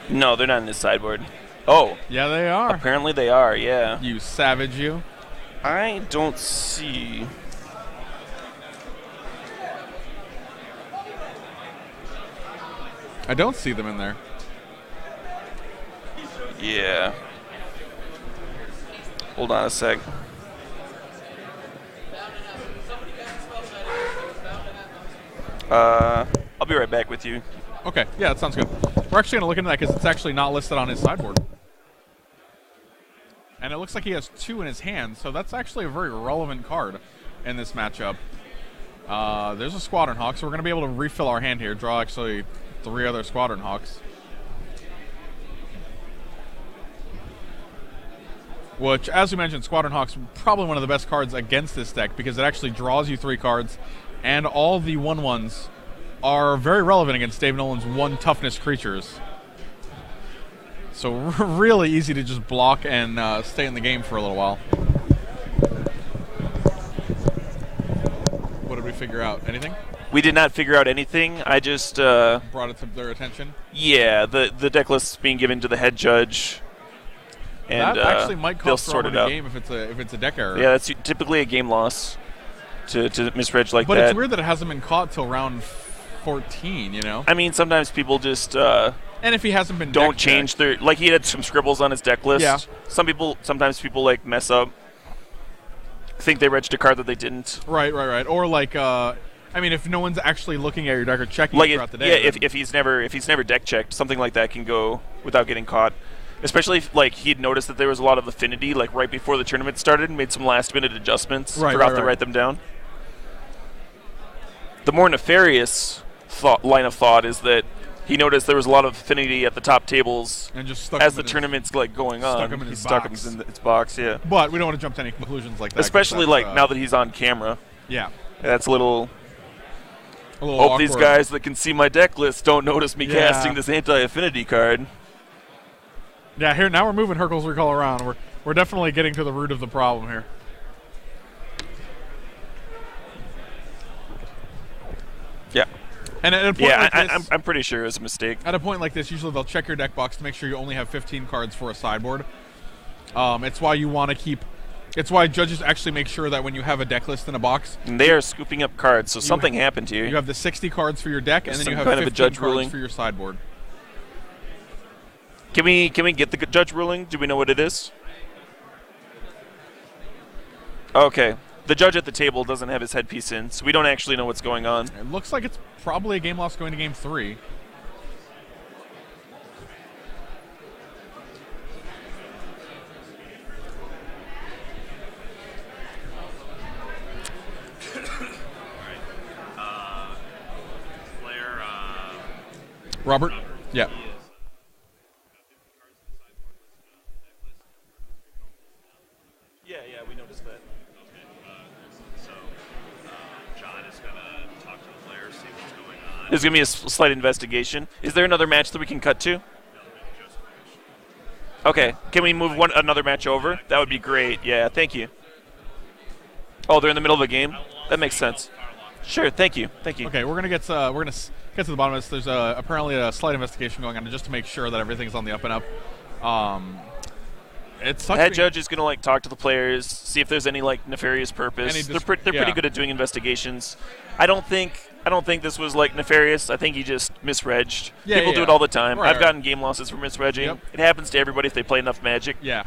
No, they're not in his sideboard. Oh. Yeah, they are. Apparently they are, yeah. You savage, you. I don't see. I don't see them in there. Yeah. Hold on a sec. I'll be right back with you. Okay, yeah, that sounds good. We're actually going to look into that because it's actually not listed on his sideboard. And it looks like he has 2 in his hand, so that's actually a very relevant card in this matchup. There's a Squadron Hawk, so we're going to be able to refill our hand here, draw actually 3 other Squadron Hawks. Which, as we mentioned, Squadron Hawk's probably one of the best cards against this deck because it actually draws you 3 cards, and all the 1/1s are very relevant against Dave Nolan's 1 toughness creatures. So really easy to just block and stay in the game for a little while. What did we figure out? Anything? We did not figure out anything. I just brought it to their attention. Yeah, the deck list is being given to the head judge. And that actually might cost for a game if it's a deck error. Yeah, that's typically a game loss to misread like that. But it's weird that it hasn't been caught till round 14, you know? I mean, sometimes people just and if he hasn't been don't change their, like he had some scribbles on his deck list. Yeah. Sometimes people like mess up, think they regged a card that they didn't. Right. Or like I mean, if no one's actually looking at your deck or checking like throughout the day. Yeah, if he's never deck checked, something like that can go without getting caught. Especially if like he'd noticed that there was a lot of affinity like right before the tournament started and made some last minute adjustments. Forgot to write them down. The more nefarious line of thought is that he noticed there was a lot of affinity at the top tables and just as the tournament's like going on. He stuck him in his box, But we don't want to jump to any conclusions like that. Especially like now that he's on camera. Yeah. That's a little Hope these guys that can see my deck list don't notice me casting this anti-affinity card. Yeah, here now we're moving Hurkyl's Recall around. We're definitely getting to the root of the problem here. Yeah. And at a point like this, I'm pretty sure it was a mistake. At a point like this, usually they'll check your deck box to make sure you only have 15 cards for a sideboard. It's why you want to keep. It's why judges actually make sure that when you have a deck list in a box, and they are scooping up cards. So something happened here. You have the 60 cards for your deck, and then you have kind 15 of a judge cards ruling for your sideboard. Can we get the judge ruling? Do we know what it is? Okay. The judge at the table doesn't have his headpiece in, so we don't actually know what's going on. It looks like it's probably a game loss going to game 3. Robert? Yeah. Yeah, we noticed that. John is going to talk to the players, see what's going on. There's going to be a slight investigation. Is there another match that we can cut to? Okay. Can we move another match over? That would be great. Yeah, thank you. Oh, they're in the middle of a game? That makes sense. Sure, thank you. Okay, we're gonna get to the bottom of this. There's apparently a slight investigation going on just to make sure that everything's on the up and up. The head judge is gonna talk to the players, see if there's any nefarious purpose. They're pretty good at doing investigations. I don't think this was nefarious. I think he just misregged. People do it all the time. Right, I've gotten game losses for misregging. Yep. It happens to everybody if they play enough Magic. Yeah.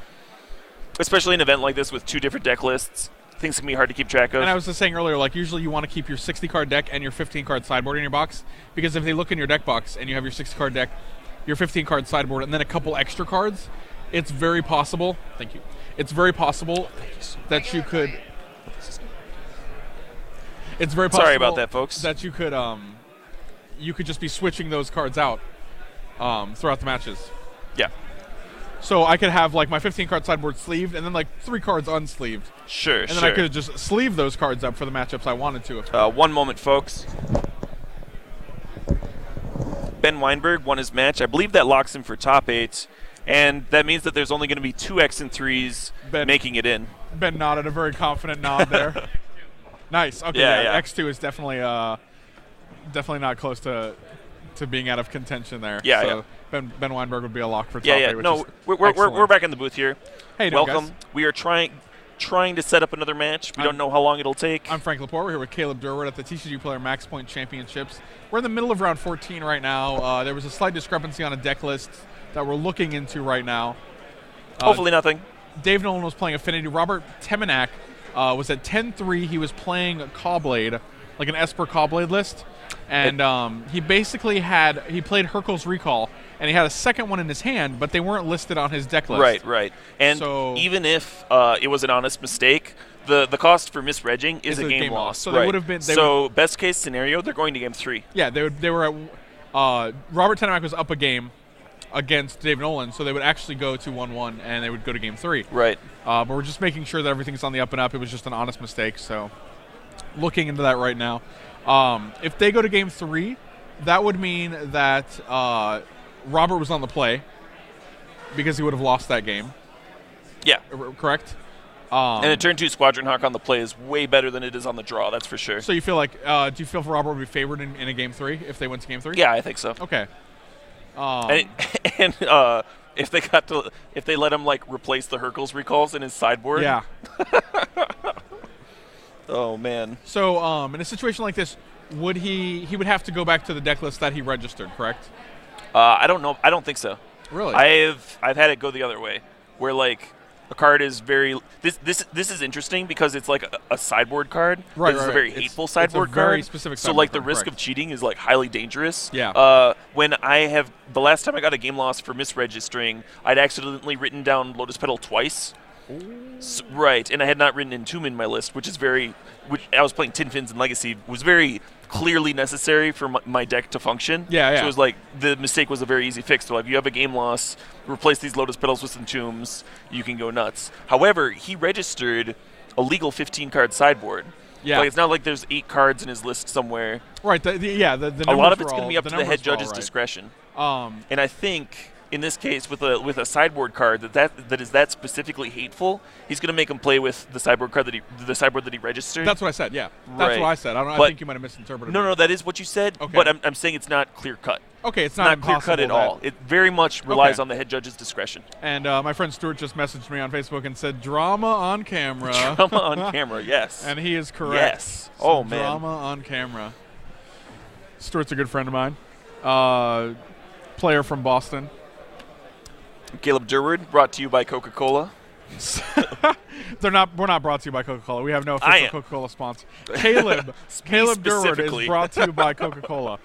Especially an event like this with 2 different deck lists. Things can be hard to keep track of. And I was just saying earlier, usually you want to keep your 60-card deck and your 15-card sideboard in your box, because if they look in your deck box and you have your 60-card deck, your 15-card sideboard, and then a couple extra cards, it's very possible. Thank you. It's very possible that you could. It's very possible. Sorry about that, folks. That you could just be switching those cards out throughout the matches. Yeah. So I could have my 15-card sideboard sleeved and then 3 cards unsleeved. Sure, and then I could just sleeve those cards up for the matchups I wanted to. One moment, folks. Ben Weinberg won his match. I believe that locks him for top 8, and that means that there's only going to be 2 X and 3s making it in. Ben nodded a very confident nod there. Nice. Okay, yeah. X2 is definitely not close to being out of contention there. Yeah, so Ben Weinberg would be a lock for top 8. No, we're back in the booth here. Hey, welcome. Guys. We are trying to set up another match. We don't know how long it'll take. I'm Frank Lepore. We're here with Caleb Durwood at the TCGPlayer Max Point Championships. We're in the middle of round 14 right now. There was a slight discrepancy on a deck list that we're looking into right now. Hopefully nothing. Dave Nolan was playing Affinity. Robert Temenak was at 10-3. He was playing Cawblade, an Esper Cawblade list. And he basically he played Hurkyl's Recall, and he had a second one in his hand, but they weren't listed on his deck list. Right. And even if it was an honest mistake, the cost for misregging is a game loss. So they would have been. Best case scenario, they're going to game 3. Yeah, they were at. Robert Tenemak was up a game against Dave Nolan, so they would actually go to 1-1, and they would go to game 3. Right. But we're just making sure that everything's on the up and up. It was just an honest mistake, so looking into that right now. If they go to game 3, that would mean that Robert was on the play because he would have lost that game. Yeah. Correct? And a turn 2 Squadron Hawk on the play is way better than it is on the draw, that's for sure. So you feel do you feel Robert would be favored in a game 3 if they went to game 3? Yeah, I think so. Okay. If they let him replace the Hurkyl's Recalls in his sideboard. Yeah. Oh man. So in a situation like this, would he would have to go back to the deck list that he registered, correct? I don't know. I don't think so. Really? I've had it go the other way, where a card is very this is interesting because it's a sideboard card. Right. This is a very hateful sideboard it's a very card. Specific so sideboard the card, risk of cheating is highly dangerous. Yeah. When the last time I got a game loss for misregistering, I'd accidentally written down Lotus Petal twice. Right, and I had not written Entomb in my list, which I was playing Tin Fins and Legacy, was very clearly necessary for my deck to function. Yeah. So it was the mistake was a very easy fix. So you have a game loss, replace these Lotus Petals with some Tombs, you can go nuts. However, he registered a legal 15-card sideboard, Yeah. Like, it's not like there's 8 cards in his list somewhere. Right. The a lot of it's going to be up to the head judge's discretion. And I think in this case, with a sideboard card that is that specifically hateful, he's going to make him play with the sideboard card that he registered. That's what I said. Yeah, that's what I said. I think you might have misinterpreted. No, that is what you said. Okay. But I'm saying it's not clear cut. Okay, it's not clear cut at all. It very much relies on the head judge's discretion. And my friend Stuart just messaged me on Facebook and said, "Drama on camera." Drama on camera, yes. And he is correct. Yes. Oh man. Drama on camera. Stuart's a good friend of mine. Player from Boston. Caleb Durward, brought to you by Coca-Cola. We're not brought to you by Coca-Cola. We have no official Coca-Cola sponsor. Caleb Durward is brought to you by Coca-Cola.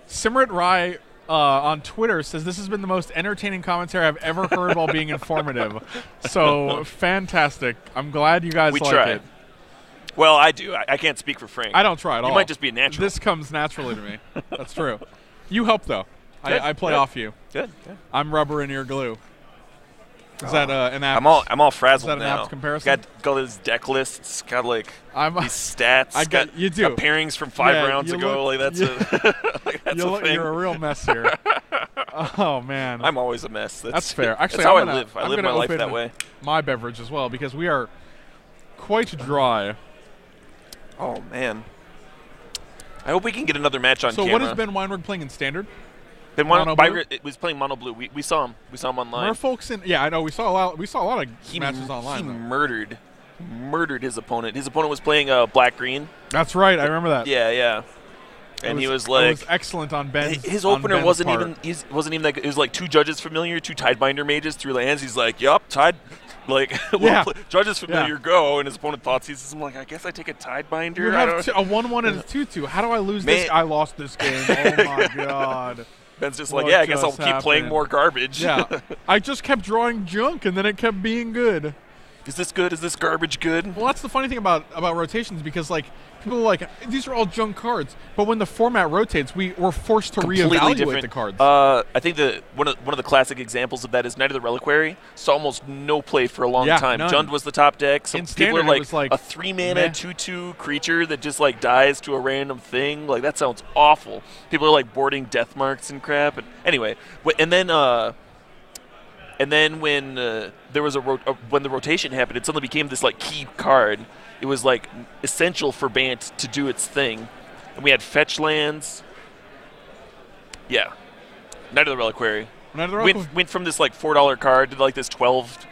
Simrit Rai on Twitter says this has been the most entertaining commentary I've ever heard while being informative. So fantastic. I'm glad you guys like it. Well, I do. I can't speak for Frank. I don't try at all. You might just be a natural. This comes naturally to me. That's true. You help, though. I play off you. Good. I'm rubber and you're glue. Is that an app? I'm all frazzled now. Is that an app's comparison? Got his deck lists. Got like these stats. You do. Got pairings from 5 rounds ago. That's a thing. You're a real mess here. Oh man. I'm always a mess. That's fair. Actually, that's how I live. I live my life that way. My beverage as well because we are quite dry. Oh man. I hope we can get another match on camera. So what has Ben Weinberg playing in Standard? It was playing Mono Blue. We saw him. We saw him online. I know. We saw a lot of matches online. He murdered his opponent. His opponent was playing Black Green. That's right. I remember that. Yeah. And he was like, it was excellent on Ben's. His opener wasn't even that good. It was like 2 judges familiar, 2 Tidebinder mages, 3 lands. He's like, yup, Tide. Like, judges familiar, go. And his opponent thought sees. I'm like, I guess I take a Tidebinder. You have a 1/1 and a 2/2. How do I lose this? I lost this game. Oh my god. Ben's just like, I guess I'll keep playing more garbage. Yeah. I just kept drawing junk, and then it kept being good. Is this good? Is this garbage good? Well, that's the funny thing about rotations, because, like, people are like, these are all junk cards. But when the format rotates, we're forced to reevaluate the cards. I think one of the classic examples of that is Knight of the Reliquary. Saw almost no play for a long time. None. Jund was the top deck. Some people are like, like a 3-mana 2/2 creature that just like dies to a random thing. Like, that sounds awful. People are like boarding death marks and crap. And anyway, and then when there was when the rotation happened, it suddenly became this like key card. It was like essential for Bant to do its thing. And we had fetch lands. Yeah. Knight of the Reliquary. Went from this like $4 card to like this $12+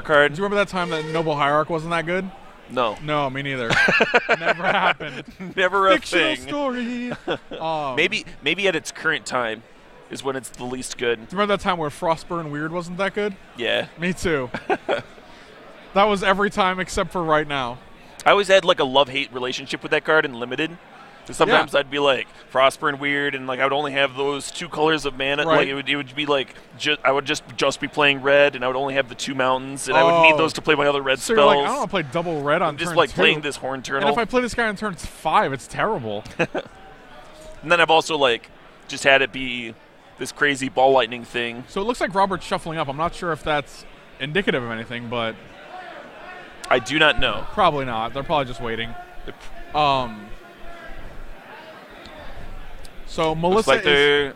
card. Do you remember that time that Noble Hierarch wasn't that good? No. No, me neither. Never happened. Never a Fictional thing. Story. Maybe at its current time is when it's the least good. Do you remember that time where Frostburn Weird wasn't that good? Yeah. Me too. That was every time except for right now. I always had like a love-hate relationship with that card in Limited. So sometimes I'd be like Frostburn Weird, and like I would only have those 2 colors of mana. Right. Like it would be like I would just be playing red, and I would only have the 2 mountains, and I would need those to play my other red so spells. You're like, I don't want to play double red on turn 2. Just like playing this Horn Turtle. And if I play this guy on turn 5, it's terrible. And then I've also like just had it be this crazy ball lightning thing. So it looks like Robert's shuffling up. I'm not sure if that's indicative of anything, but I do not know. Probably not. They're probably just waiting. So Melissa looks like they're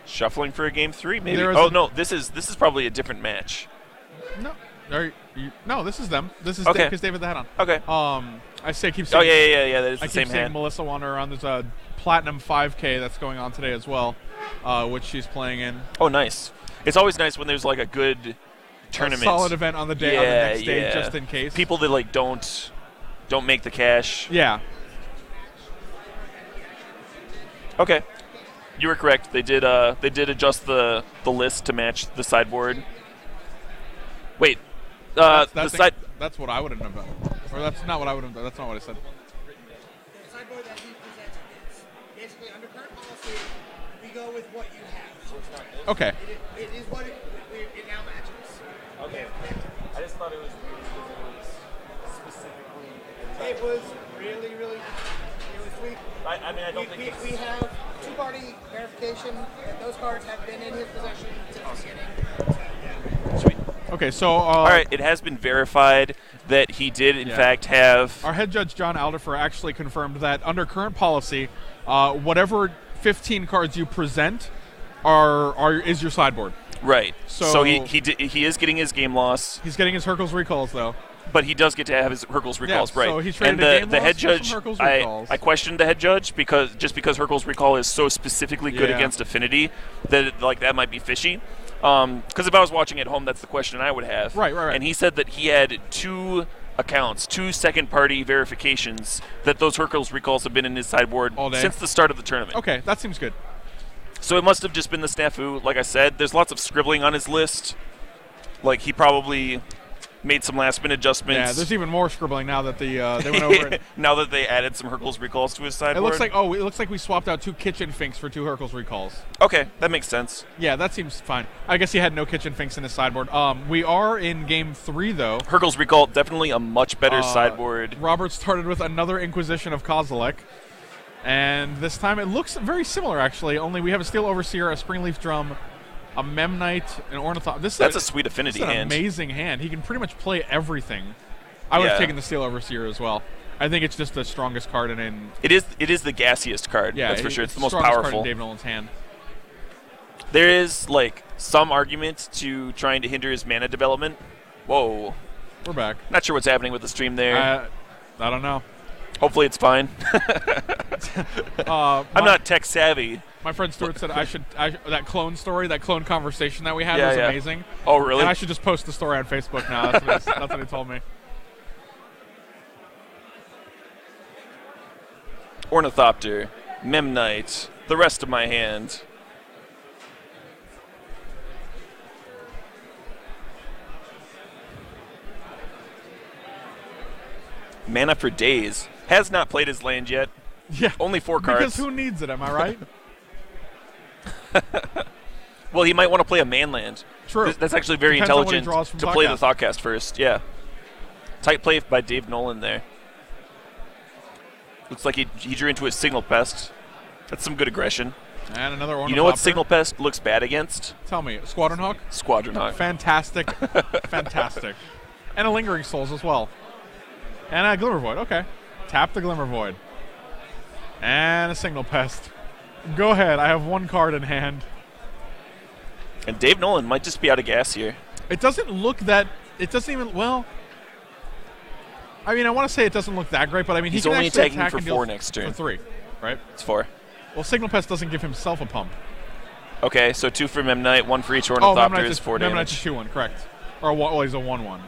shuffling for a game 3, maybe. No, this is probably a different match. No, this is them. This is okay. because David the hat on. Okay. I keep saying. Oh yeah. That is the same I keep saying hand. Melissa Wander on. There's a Platinum 5K that's going on today as well, which she's playing in. Oh, nice. It's always nice when there's like a good tournament, a solid event on the day on the next day, just in case. People that like don't make the cash. Yeah. Okay, you were correct. They did adjust the list to match the sideboard. Wait, that's what I would have done, or that's not what I would have done. That's not what I said. The sideboard that he presented is basically under current policy. We go with what you have. Okay. It is what it now matches. Okay. I just thought it was weird because it was specifically. It was really sweet. I mean, I don't think we have 2-party verification that those cards have been in his possession since the beginning. Sweet. Okay, so All right, it has been verified that he did, in fact, have... Our head judge, John Aldifer, actually confirmed that under current policy, whatever 15 cards you present is your sideboard. Right. So he is getting his game loss. He's getting his Hercules recalls, though. But he does get to have his Hercules recalls, right? So he's traded a game the head loss judge, for some Hercules recalls. I questioned the head judge because Hercules recall is so specifically good against Affinity that that might be fishy. Because if I was watching at home, that's the question I would have. Right. And he said that he had 2 accounts, 2 second-party verifications that those Hercules recalls have been in his sideboard since the start of the tournament. Okay, that seems good. So it must have just been the snafu. Like I said, there's lots of scribbling on his list. Like he probably made some last-minute adjustments. Yeah, there's even more scribbling now that they went over it. Now that they added some Hercules recalls to his sideboard. It looks like we swapped out 2 kitchen finks for 2 Hercules recalls. Okay, that makes sense. Yeah, that seems fine. I guess he had no kitchen finks in his sideboard. We are in game 3 though. Hercules recall definitely a much better sideboard. Robert started with another Inquisition of Kozilek. And this time it looks very similar, actually, only we have a Steel Overseer, a Springleaf Drum, a Memnite, an Ornithopter. That's a sweet Affinity hand. This is an amazing hand. He can pretty much play everything. I would have taken the Steel Overseer as well. I think it's just the strongest card in... It is the gassiest card, that's for sure. It's the most powerful powerful. Card in Dave Nolan's hand. There is, some argument to trying to hinder his mana development. Whoa. We're back. Not sure what's happening with the stream there. I don't know. Hopefully it's fine. I'm not tech savvy. My friend Stuart said that clone story, that clone conversation that we had was amazing. Oh, really? And I should just post the story on Facebook now. That's what he told me. Ornithopter, Memnite, the rest of my hand. Mana for days. Has not played his land yet. Yeah. Only 4 cards. Because who needs it, am I right? Well, he might want to play a man land. True. That's actually very Depends intelligent to play the Thoughtcast first. Yeah. Tight play by Dave Nolan there. Looks like he drew into his Signal Pest. That's some good aggression. And another Ornithopter. You know what Signal Pest looks bad against? Tell me. Squadron Hawk? Squadron Hawk. Fantastic. Fantastic. And a Lingering Souls as well. And a Glimmer Void. Okay. Tap the Glimmer Void. And a Signal Pest. Go ahead. I have 1 card in hand. And Dave Nolan might just be out of gas here. It doesn't look that... It doesn't even... Well... I mean, I want to say it doesn't look that great, but I mean, he's he can only actually attacking attack for and 4 deal next turn. For 3, right? It's 4. Well, Signal Pest doesn't give himself a pump. Okay, so 2 for Memnite, 1 for each Ornithopter is 4 damage. Memnite's a 2-1, correct. Or he's a 1-1.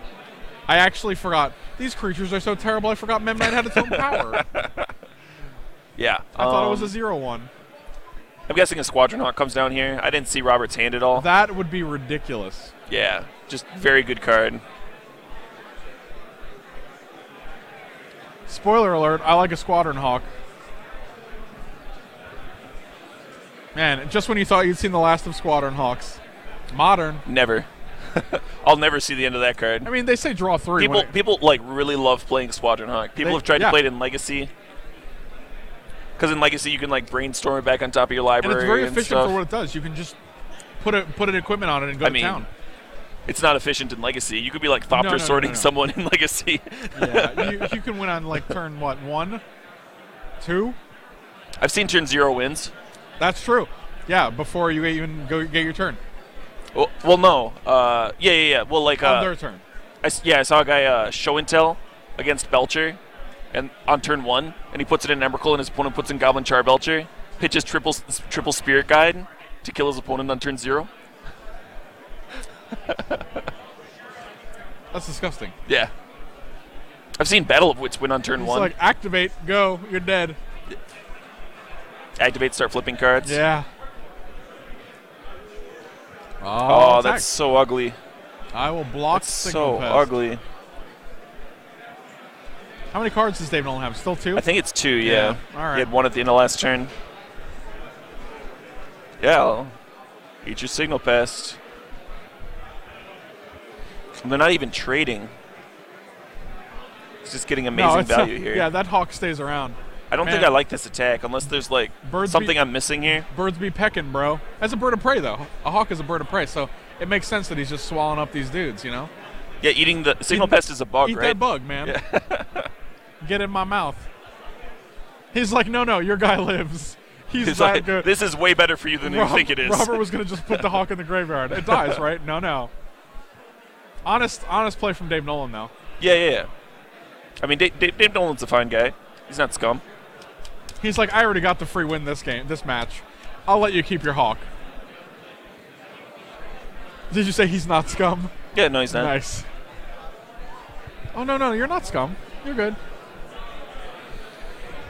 I actually forgot. These creatures are so terrible, I forgot Memnite had its own power. Yeah. I thought it was a 0-1. I'm guessing a Squadron Hawk comes down here. I didn't see Robert's hand at all. That would be ridiculous. Yeah, just very good card. Spoiler alert, I like a Squadron Hawk. Man, just when you thought you'd seen the last of Squadron Hawks. Modern. Never. I'll never see the end of that card. I mean, they say draw 3. People really love playing Squadron Hawk. People have tried to play it in Legacy. Because in Legacy, you can brainstorm it back on top of your library. And it's very efficient for what it does. You can just put an equipment on it and go to town. It's not efficient in Legacy. You could be Thopter sorting someone in Legacy. Yeah, you can win on turn 1, 2. I've seen turn 0 wins. That's true. Yeah, before you even get your turn. Well, no. Yeah. Well, on their turn. I saw a guy show and tell against Belcher, and on turn 1, and he puts it in Emrakul, and his opponent puts in Goblin Char Belcher, pitches triple Spirit Guide to kill his opponent on turn 0. That's disgusting. Yeah. I've seen Battle of Wits win on turn 1. It's activate, go, you're dead. Activate, start flipping cards. Yeah. Oh, that's so ugly. I will block Signal Pest. So ugly. How many cards does Dave Nolan have? Still 2? I think it's 2, yeah. All right. He had 1 at the end of last turn. Yeah, well, eat your Signal Pest. And they're not even trading. It's just getting amazing value here. Yeah, that Hawk stays around. I don't think I like this attack unless there's something I'm missing here. Birds be pecking, bro. As a bird of prey, though. A hawk is a bird of prey, so it makes sense that he's just swallowing up these dudes, you know? Yeah, eating the signal pest is a bug, Eat right? that bug, man. Yeah. Get in my mouth. He's like, no, your guy lives. He's It's that like, good. this is way better for you than you think it is. Robert was going to just put the hawk in the graveyard. It dies, right? No. Honest play from Dave Nolan, though. Yeah. I mean, Dave Nolan's a fine guy. He's not scum. He's like, I already got the free win this match. I'll let you keep your hawk. Did you say he's not scum? Yeah, no, he's not. Nice. Oh, no, you're not scum. You're good.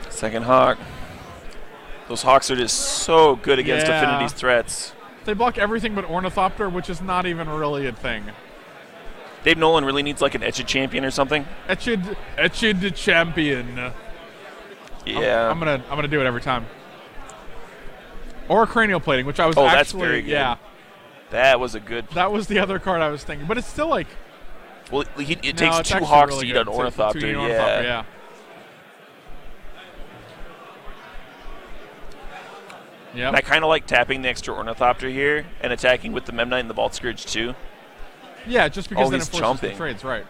Second hawk. Those hawks are just so good against Affinity's threats. They block everything but Ornithopter, which is not even really a thing. Dave Nolan really needs like an Etched Champion or something. Etched Champion. Yeah. I'm gonna do it every time. Or cranial plating, which I was actually. actually That's very good. That was a good. That was the other card I was thinking, but it's still like. Well, it takes 2 hawks to eat an Ornithopter. Yeah. And I kind of like tapping the extra Ornithopter here and attacking with the Memnite and the Vault Scourge too. Yeah, just because then it he's forces chumping. the trades, right?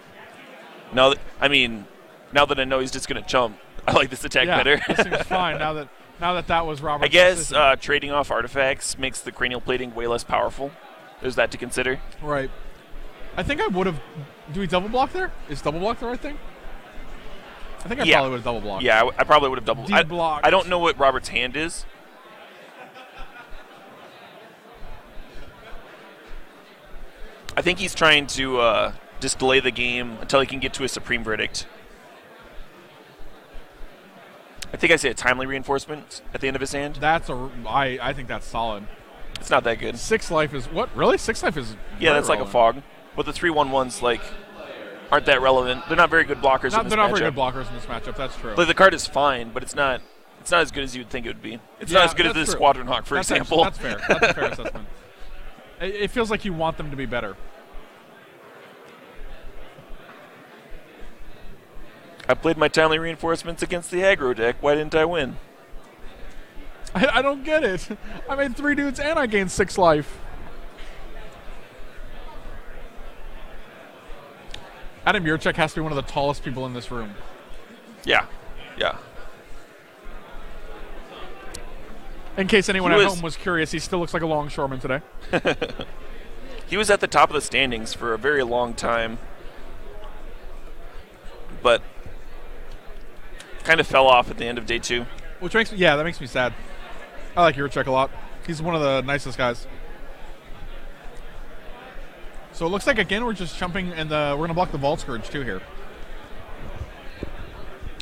Now that I know he's just going to chump, I like this attack better. This seems fine now that was Robert's I guess decision. trading off artifacts makes the cranial plating way less powerful. There's that to consider. Right. I think I would have. Do we double block there? Is double block the right thing? I think I probably would have double blocked. Yeah, I probably would have double blocked. I don't know what Robert's hand is. I think he's trying to just delay the game until he can get to a Supreme Verdict. I think I say a timely reinforcement at the end of his hand. I think that's solid. It's not that good. 6 life is what? Really? 6 life is yeah, that's relevant. like a fog. But the 3/1/1s like aren't that relevant. They're not very good blockers in this matchup. They're not very good blockers in this matchup. That's true. Like the card is fine, but it's not as good as you would think it would be. It's not as good as the Squadron Hawk, for example. That's fair. That's a fair assessment. It feels like you want them to be better. I played my timely reinforcements against the aggro deck. Why didn't I win? I don't get it. I made 3 dudes and I gained 6 life. Adam Yurchek has to be one of the tallest people in this room. Yeah. In case anyone at home was curious, he still looks like a longshoreman today. He was at the top of the standings for a very long time, but kind of fell off at the end of day 2. Which makes me, that makes me sad. I like Yurchek a lot. He's one of the nicest guys. So it looks like again we're just jumping and we're gonna block the Vault Scourge too here.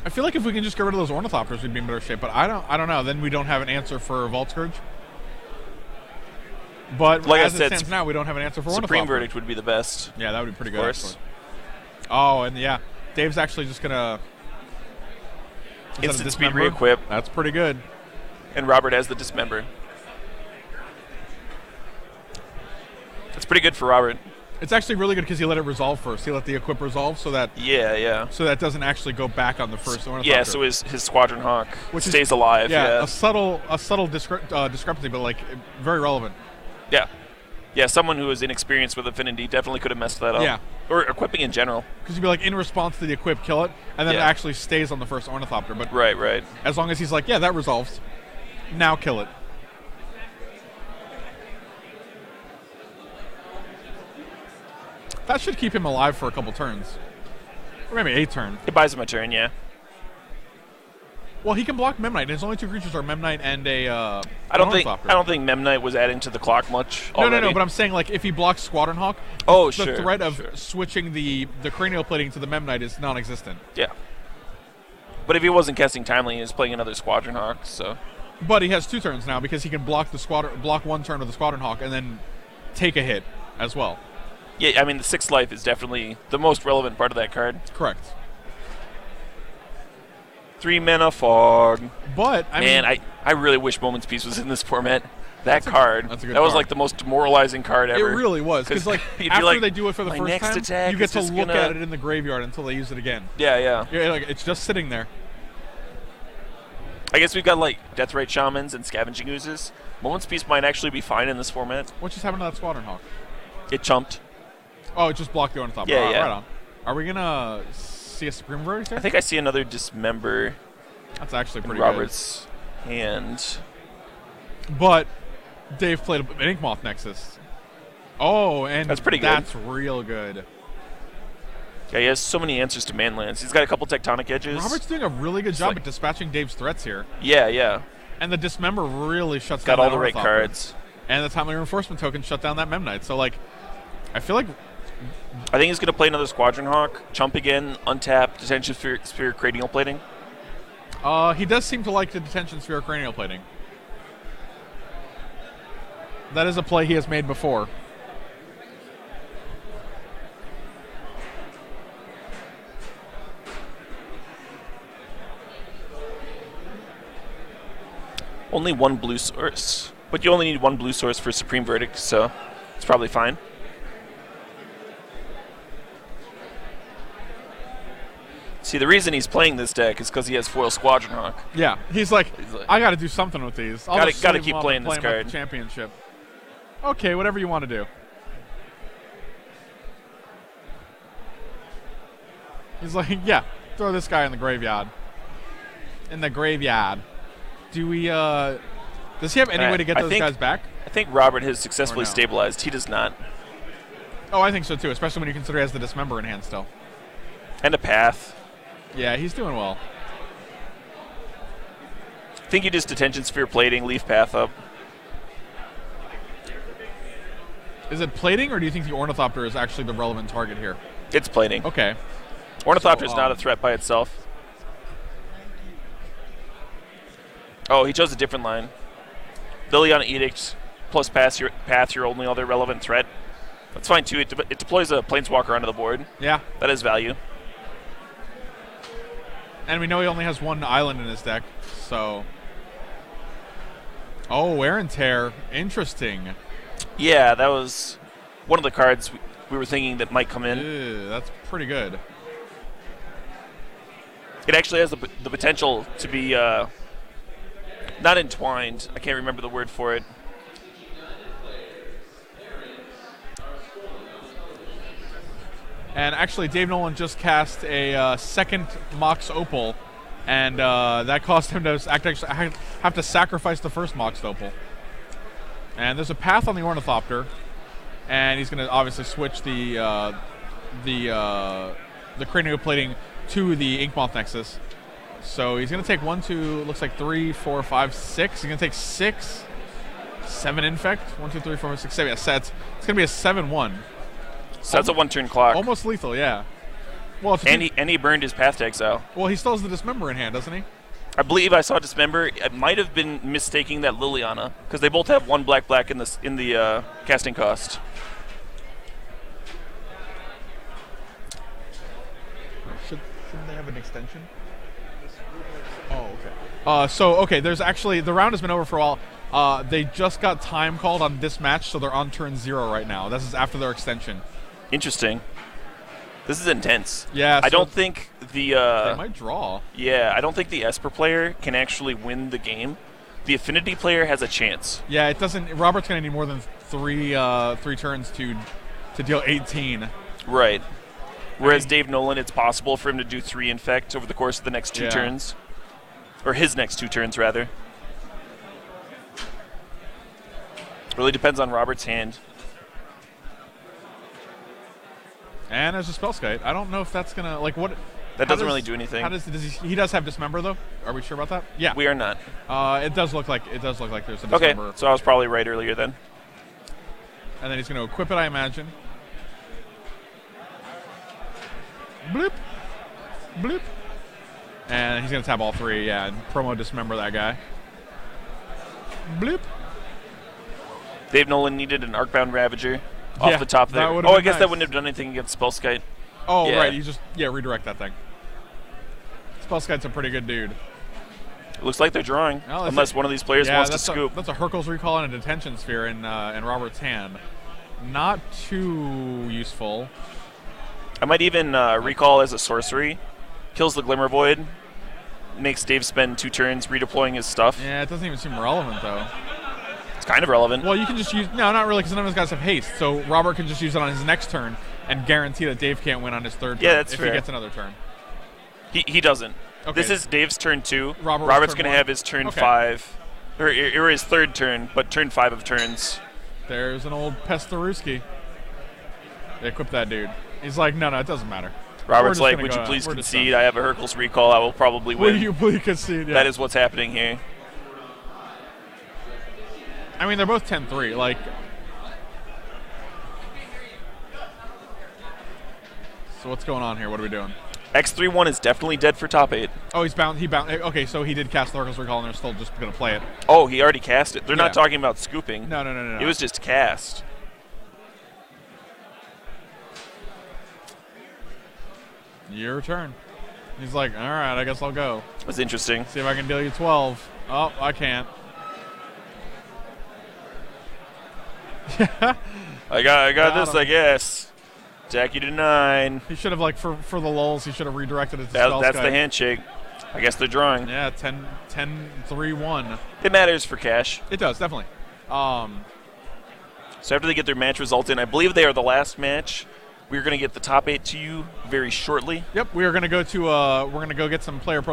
I feel like if we can just get rid of those Ornithopters, we'd be in better shape. But I don't know. Then we don't have an answer for Vault Scourge. But like as I said, it stands now, we don't have an answer for Supreme Ornithopter. Verdict would be the best. Yeah, that would be pretty good. Of course. Actually. Oh, and yeah, Dave's actually just gonna instant speed re-equip. That's pretty good. And Robert has the Dismember. That's pretty good for Robert. It's actually really good because he let it resolve first. He let the equip resolve so that so that doesn't actually go back on the first Ornithopter. Yeah, so his Squadron Hawk stays alive. Yeah, a subtle discrepancy, but like very relevant. Yeah, someone who was inexperienced with Affinity definitely could have messed that up. Yeah. Or equipping in general. Because you'd be like, in response to the equip, kill it, and then it actually stays on the first Ornithopter. But right. As long as he's like, yeah, that resolves. Now kill it. That should keep him alive for a couple turns. Or maybe a turn. It buys him a turn, yeah. Well, he can block Memnite. His only 2 creatures are Memnite and a I don't think Memnite was adding to the clock much already. No, but I'm saying like if he blocks Squadron Hawk, the threat of switching the cranial plating to the Memnite is non-existent. Yeah. But if he wasn't casting timely, he was playing another Squadron Hawk, so. But he has 2 turns now because he can block 1 turn with the Squadron Hawk and then take a hit as well. Yeah, I mean the 6th life is definitely the most relevant part of that card. Correct. 3 mana fog. But I really wish Moment's Peace was in this format. That card, that's a good that was card. like the most demoralizing card ever. It really was because like after they do it for the first time, you get to look at it in the graveyard until they use it again. Yeah. Like it's just sitting there. I guess we've got like Deathrite Shamans and Scavenging Oozes. Moment's Peace might actually be fine in this format. What just happened to that Squadron Hawk? It chumped. Oh, it just blocked the Ornithopter. Yeah, yeah. Right on. Are we going to see a Supreme Verdict here? I think I see another Dismember That's actually in pretty Robert's hand. good. But Dave played an Inkmoth Nexus. Oh, and That's pretty good. That's real good. Yeah, he has so many answers to Manlands. He's got a couple Tectonic Edges. Robert's doing a really good job like- at dispatching Dave's threats here. Yeah, yeah. And the Dismember really shuts Got down all that the right Ornithopter. cards. And the Timely Reinforcement token shut down that Memnite. So, like, I feel like I think he's going to play another Squadron Hawk, chump again, untap, Detention Sphere Cranial Plating. he does seem to like the Detention Sphere Cranial Plating. That is a play he has made before. Only one blue source. But you only need one blue source for Supreme Verdict, so it's probably fine. See, the reason he's playing this deck is because he has foil Squadron Hawk. Yeah, he's like, like- I got to do something with these. I'll Gotta- just gotta save keep them up playing and this play them at card. the championship. Okay, whatever you want to do. He's like, yeah, throw this guy in the graveyard. In the graveyard. Do we, does he have any way to get I those think- guys back? I think Robert has successfully Or no? stabilized. He does not. Oh, I think so too, especially when you consider he has the Dismember in hand still. And a Path. Yeah, he's doing well. I think you just Detention Sphere Plating, Leaf Path up. Is it plating, or do you think the Ornithopter is actually the relevant target here? It's Plating. Okay. Ornithopter's So, not a threat by itself. Oh, he chose a different line. Liliana Edict plus Path, your only other relevant threat. That's fine too. It deploys a Planeswalker onto the board. Yeah. That is value. And we know he only has one island in his deck, so... Oh, Wear and Tear. Interesting. Yeah, that was one of the cards we were thinking that might come in. Ew, that's pretty good. It actually has the potential to be not entwined. I can't remember the word for it. And actually, Dave Nolan just cast a second Mox Opal, and that caused him to actually have to sacrifice the first Mox Opal. And there's a Path on the Ornithopter, and he's going to obviously switch the Cranial Plating to the Inkmoth Nexus. So he's going to take 1, 2, looks like 3, 4, 5, 6. He's going to take 6, 7 Infect. 1, 2, 3, 4, 5, 6, 7. Yeah, sets. It's going to be a 7-1. So that's a one-turn clock. Almost lethal, yeah. Well, it's And he burned his Path to Exile. well, he still has the Dismember in hand, doesn't he? I believe I saw Dismember. It might have been mistaking that Liliana because they both have one black in the casting cost. Shouldn't they have an extension? Oh, okay. Okay, there's actually, the round has been over for a while. They just got time called on this match, so they're on turn 0 right now. This is after their extension. Interesting. This is intense. Yeah, I so don't think the they might draw. yeah, I don't think the Esper player can actually win the game. The Affinity player has a chance. Yeah, it doesn't. Robert's gonna need more than three turns to deal 18. Right. Whereas Dave Nolan, it's possible for him to do 3 Infect over the course of the next 2 Yeah. turns. Or his next 2 turns, rather. Really depends on Robert's hand. And there's a Spellskite. I don't know if that's gonna what. That how doesn't really do anything. How does he does have Dismember though? Are we sure about that? Yeah. We are not. It does look like there's a Okay, Dismember. so I was probably right earlier then. And then he's going to equip it, I imagine. Bloop. Bloop. And he's going to tap all 3, yeah, and promo Dismember that guy. Bloop. Dave Nolan needed an Arcbound Ravager off Yeah, the top that there. would've Oh, I been guess nice. that wouldn't have done anything against Spellskite. Oh, Yeah. right, you just, redirect that thing. Spellskite's a pretty good dude. It looks like they're drawing, Well, that's unless it. one of these players wants to scoop. That's a Hercules Recall and a Detention Sphere in Robert's hand. Not too useful. I might even recall as a sorcery. Kills the Glimmer Void. Makes Dave spend 2 turns redeploying his stuff. Yeah, it doesn't even seem relevant, though. kind of relevant. Well, you can just use no, not really, because none of those guys have haste. So Robert can just use it on his next turn and guarantee that Dave can't win on his third turn. Yeah, that's if fair. he gets another turn. He doesn't. Okay. This is Dave's turn 2. turn Robert's going to 1. have his turn Okay. 5, or his third turn, but turn 5 of turns. There's an old Pestaruski. They equip that dude. He's like, no, it doesn't matter. Robert's We're just like, gonna would go you out. please We're just concede? done. I have a Hercules recall. I will probably Will win. you please concede? Yeah. That is what's happening here. I mean, they're both 10-3. Like, so what's going on here? What are we doing? X31 is definitely dead for top 8. Oh, he's bound. He bound. Okay, so he did cast the Hercules Recall, and they're still just going to play it. Oh, he already cast it. They're Yeah. not talking about scooping. No. It was just cast. Your turn. He's like, all right, I guess I'll go. It was interesting. See if I can deal you 12. Oh, I can't. I got Got this, him. I guess. Attack you to 9. He should have, like, for the lulls, he should have redirected it to Spellskite. That's the handshake. I guess they're drawing. Yeah, 10-3-1. It matters for cash. It does, definitely. So after they get their match result in, I believe they are the last match. We're going to get the top 8 to you very shortly. Yep, we are going to go to we're going to go get some player